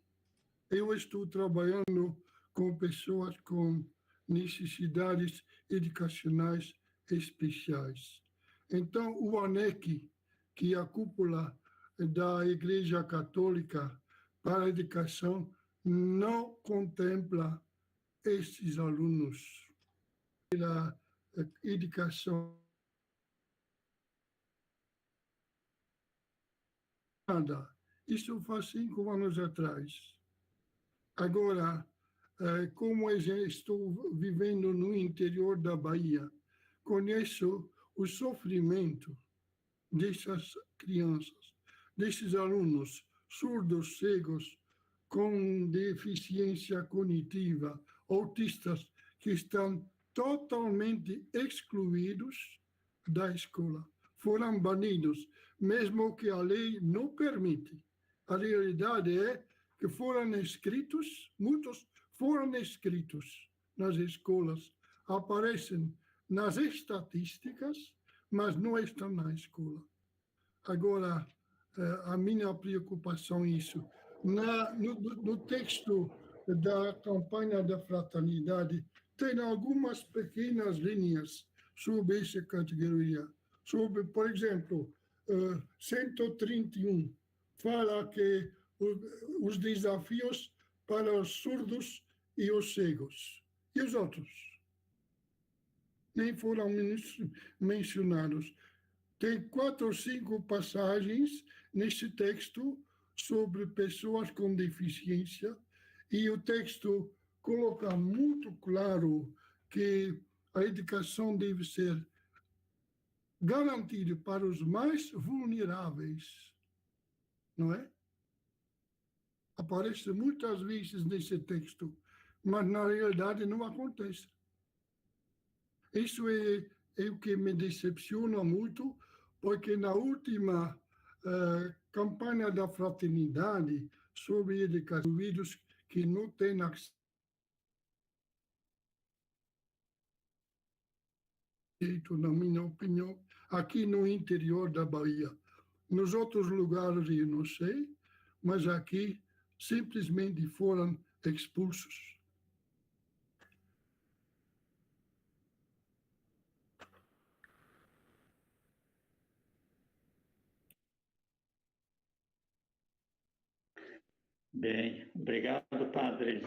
Eu estou trabalhando com pessoas com necessidades educacionais especiais. Então, o ANEC, que é a cúpula da Igreja Católica para a Educação, não contempla esses alunos pela educação. Nada. Isso faz 5 anos atrás. Agora, como eu estou vivendo no interior da Bahia, conheço o sofrimento dessas crianças, desses alunos surdos, cegos, com deficiência cognitiva, autistas, que estão totalmente excluídos da escola. Foram banidos, mesmo que a lei não permite. A realidade é que foram inscritos, muitos foram inscritos nas escolas, aparecem nas estatísticas, mas não estão na escola. Agora, a minha preocupação é isso. No texto da campanha da fraternidade, tem algumas pequenas linhas sobre essa categoria. Sobre, por exemplo, 131, fala que os desafios para os surdos e os cegos. E os outros? Nem foram mencionados. Tem 4 ou 5 passagens neste texto sobre pessoas com deficiência, e o texto coloca muito claro que a educação deve ser garantida para os mais vulneráveis, não é? Aparece muitas vezes nesse texto, mas na realidade não acontece. Isso é o que me decepciona muito, porque na última campanha da fraternidade sobre educação, indivíduos que não têm acesso, na minha opinião, aqui no interior da Bahia. Nos outros lugares eu não sei, mas aqui simplesmente foram expulsos.
Bem, obrigado, padre.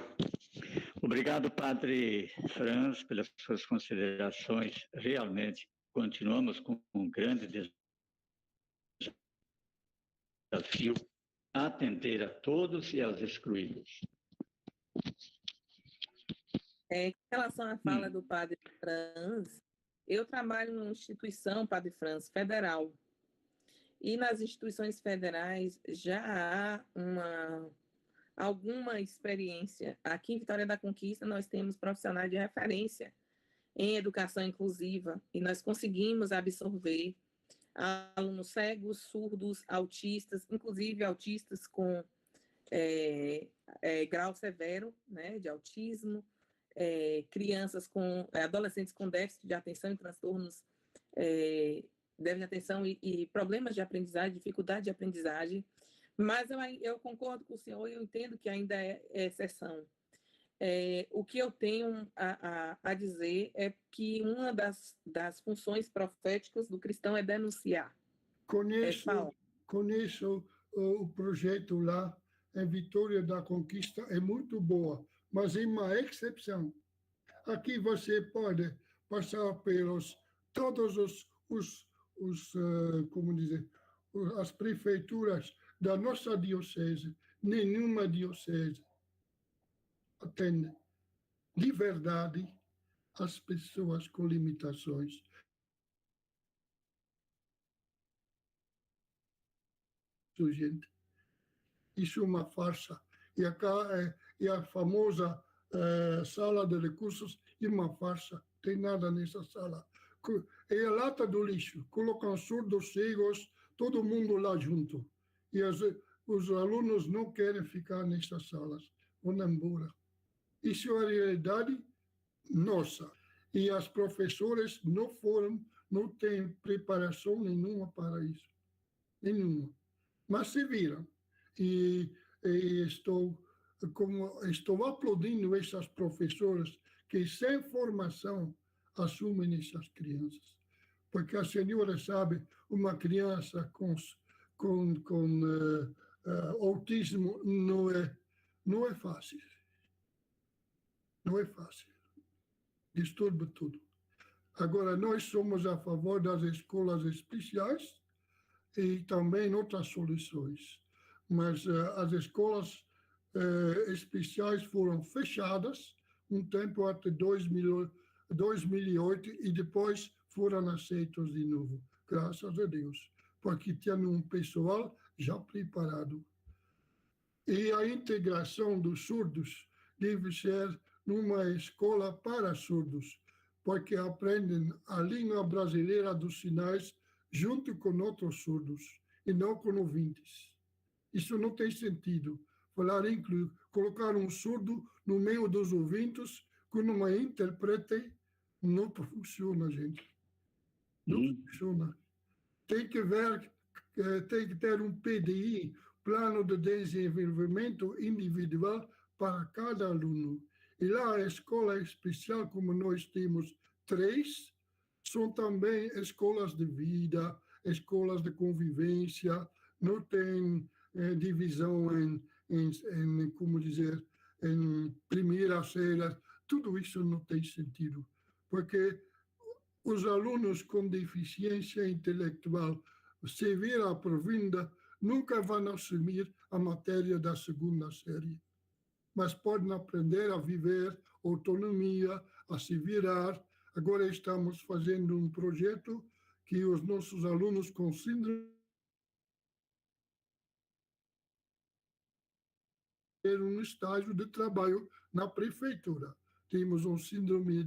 Obrigado, padre Franz, pelas suas considerações. Realmente, continuamos com um grande desafio, atender a todos e aos excluídos.
Em relação à fala do padre Franz, eu trabalho numa instituição, padre Franz, federal. E nas instituições federais já há alguma experiência. Aqui em Vitória da Conquista, nós temos profissionais de referência em educação inclusiva e nós conseguimos absorver alunos cegos, surdos, autistas, inclusive autistas com grau severo, né, de autismo, crianças adolescentes com déficit de atenção e transtornos déficit de atenção e problemas de aprendizagem, dificuldade de aprendizagem. Mas eu concordo com o senhor e eu entendo que ainda é exceção. O que eu tenho a dizer é que uma das funções proféticas do cristão é denunciar.
Conheço o projeto lá em Vitória da Conquista, é muito boa, mas é uma exceção. Aqui você pode passar pelos todos como dizer, as prefeituras da nossa diocese, nenhuma diocese atende de verdade as pessoas com limitações. Gente, isso é uma farsa. E acá é a famosa sala de recursos é uma farsa. Tem nada nessa sala. É a lata do lixo. Colocam surdos, cegos, todo mundo lá junto. E os alunos não querem ficar nessas salas. Vão embora. Isso é a realidade nossa. E as professoras não têm preparação nenhuma para isso. Nenhuma. Mas se viram. E estou aplaudindo essas professoras que, sem formação, assumem essas crianças. Porque a senhora sabe, uma criança com autismo não é fácil. Não é fácil. Disturba tudo. Agora, nós somos a favor das escolas especiais e também outras soluções. Mas as escolas especiais foram fechadas um tempo até 2008 e depois foram aceitos de novo, graças a Deus, porque tinham um pessoal já preparado. E a integração dos surdos deve ser numa escola para surdos, porque aprendem a língua brasileira dos sinais junto com outros surdos, e não com ouvintes. Isso não tem sentido. Colocar um surdo no meio dos ouvintes com uma intérprete não funciona, gente. Não funciona. Tem que ter um PDI, Plano de Desenvolvimento Individual para cada aluno. E lá a escola especial, como nós temos 3, são também escolas de vida, escolas de convivência, não tem divisão como dizer, em primeira série. Tudo isso não tem sentido, porque os alunos com deficiência intelectual severa provida nunca vão assumir a matéria da segunda série, mas podem aprender a viver autonomia, a se virar. Agora estamos fazendo um projeto que os nossos alunos com síndrome ter um estágio de trabalho na prefeitura. Temos um síndrome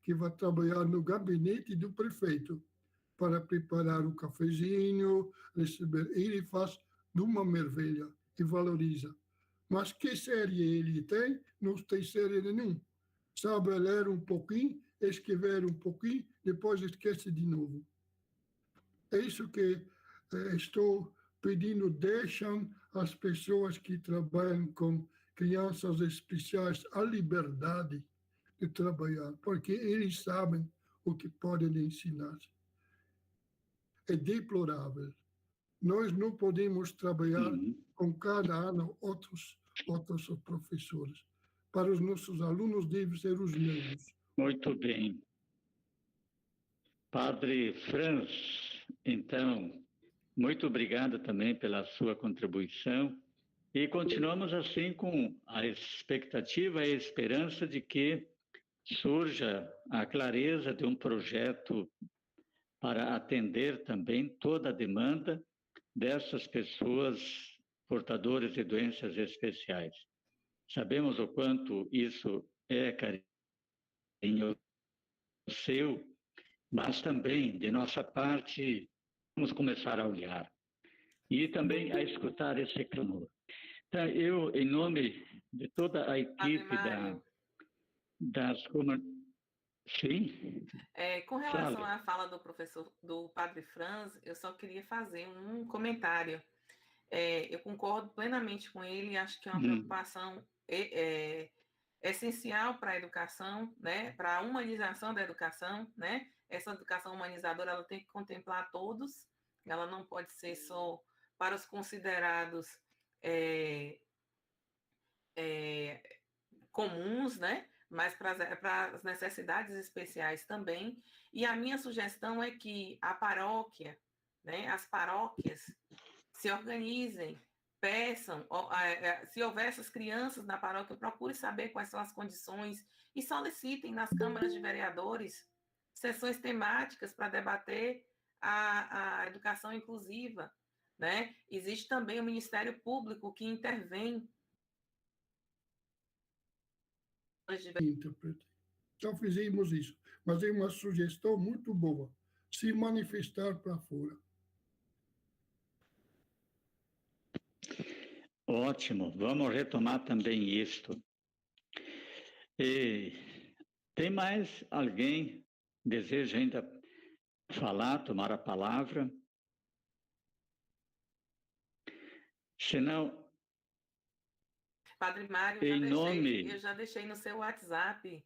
que vai trabalhar no gabinete do prefeito para preparar o cafezinho, receber. Ele faz de uma maravilha e valoriza. Mas que série ele tem? Não tem série nenhuma. Sabe ler um pouquinho, escrever um pouquinho, depois esquece de novo. É isso que estou pedindo, deixam as pessoas que trabalham com crianças especiais a liberdade de trabalhar, porque eles sabem o que podem ensinar. É deplorável. Nós não podemos trabalhar com cada ano outros professores. Para os nossos alunos, devem ser os mesmos.
Muito bem. Padre Franz, então, muito obrigado também pela sua contribuição e continuamos assim com a expectativa e a esperança de que surja a clareza de um projeto para atender também toda a demanda dessas pessoas portadoras de doenças especiais. Sabemos o quanto isso é carinho seu, mas também, de nossa parte, vamos começar a olhar e também a escutar esse clamor. Então, eu, em nome de toda a equipe das comunidades... Sim?
Com relação à fala do Padre Franz, eu só queria fazer um comentário. Eu concordo plenamente com ele, acho que é uma preocupação essencial para a educação, né? Para a humanização da educação, né? Essa educação humanizadora ela tem que contemplar todos, ela não pode ser só para os considerados comuns, né? Mas para as necessidades especiais também. E a minha sugestão é que a paróquia, né? As paróquias se organizem, peçam, se houver essas crianças na paróquia, procure saber quais são as condições e solicitem nas câmaras de vereadores sessões temáticas para debater a educação inclusiva, né? Existe também o Ministério Público que intervém.
Já fizemos isso, mas é uma sugestão muito boa, se manifestar para fora.
Ótimo, vamos retomar também isto. E tem mais alguém que deseja ainda falar, tomar a palavra? Senão,
Padre Mário, eu já deixei no seu WhatsApp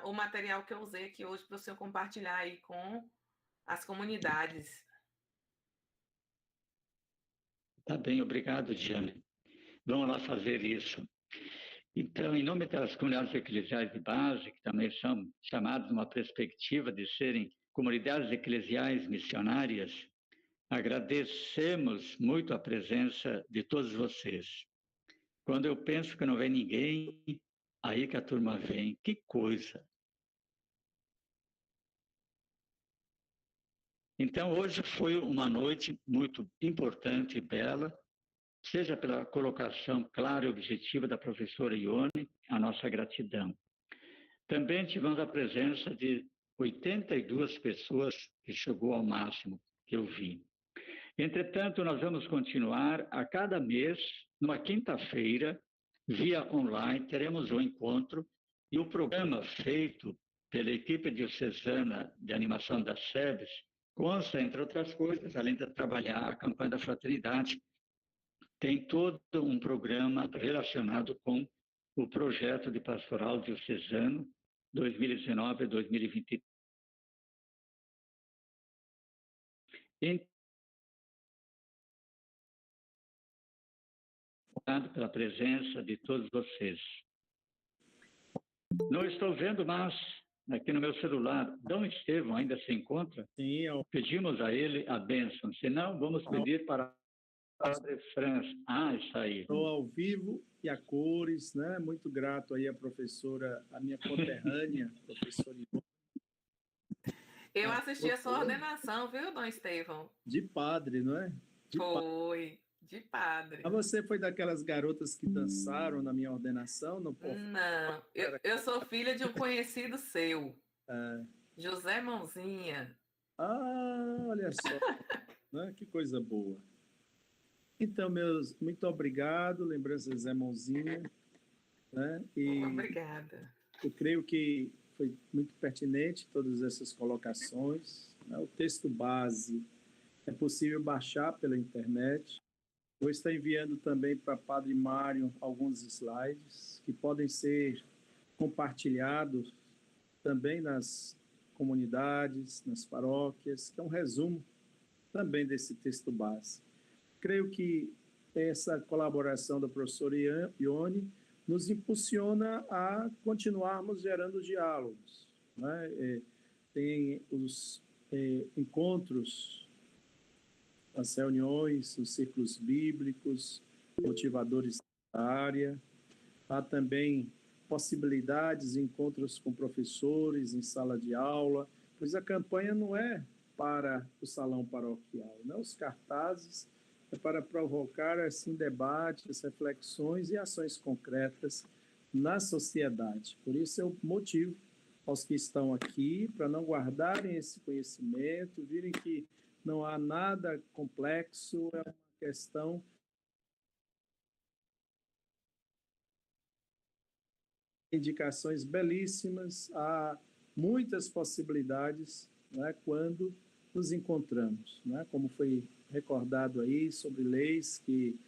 o material que eu usei aqui hoje para o senhor compartilhar aí com as comunidades.
Tá bem, obrigado, Diane. Vamos lá fazer isso. Então, em nome das comunidades eclesiais de base, que também são chamadas numa perspectiva de serem comunidades eclesiais missionárias, agradecemos muito a presença de todos vocês. Quando eu penso que não vem ninguém, aí que a turma vem. Que coisa! Então, hoje foi uma noite muito importante e bela, seja pela colocação clara e objetiva da professora Ione, a nossa gratidão. Também tivemos a presença de 82 pessoas, que chegou ao máximo que eu vi. Entretanto, nós vamos continuar a cada mês, numa quinta-feira, via online, teremos um encontro e o programa feito pela equipe diocesana de animação das SEBs consta, entre outras coisas, além de trabalhar a campanha da fraternidade, tem todo um programa relacionado com o projeto de pastoral diocesano 2019 a 2023. Obrigado pela presença de todos vocês. Não estou vendo, mas aqui no meu celular, Dom Estevão ainda se encontra?
Sim,
pedimos a ele a bênção, senão vamos pedir para Padre França. Isso aí.
Estou ao vivo e a cores, né? Muito grato aí a professora, a minha conterrânea, professora Ivone.
Eu assisti a sua ordenação, viu, Dom Estevão?
De padre, não é?
Foi, de padre.
Mas você foi daquelas garotas que dançaram na minha ordenação?
Não, eu sou filha de um conhecido seu, José Mãozinha.
Olha só, né? Que coisa boa. Então, muito obrigado, lembranças Zé Mãozinha. Né?
Obrigada.
Eu creio que foi muito pertinente todas essas colocações. Né? O texto base é possível baixar pela internet. Vou estar enviando também para Padre Mário alguns slides que podem ser compartilhados também nas comunidades, nas paróquias, que é um resumo também desse texto base. Creio que essa colaboração da professora Ione nos impulsiona a continuarmos gerando diálogos. Né? Tem os encontros, as reuniões, os círculos bíblicos, motivadores da área. Há também possibilidades de encontros com professores em sala de aula, pois a campanha não é para o salão paroquial, né? Os cartazes é para provocar assim debates, reflexões e ações concretas na sociedade. Por isso eu motivo aos que estão aqui para não guardarem esse conhecimento, virem que não há nada complexo, é uma questão indicações belíssimas, há muitas possibilidades, né, quando nos encontramos, né, como foi recordado aí sobre leis que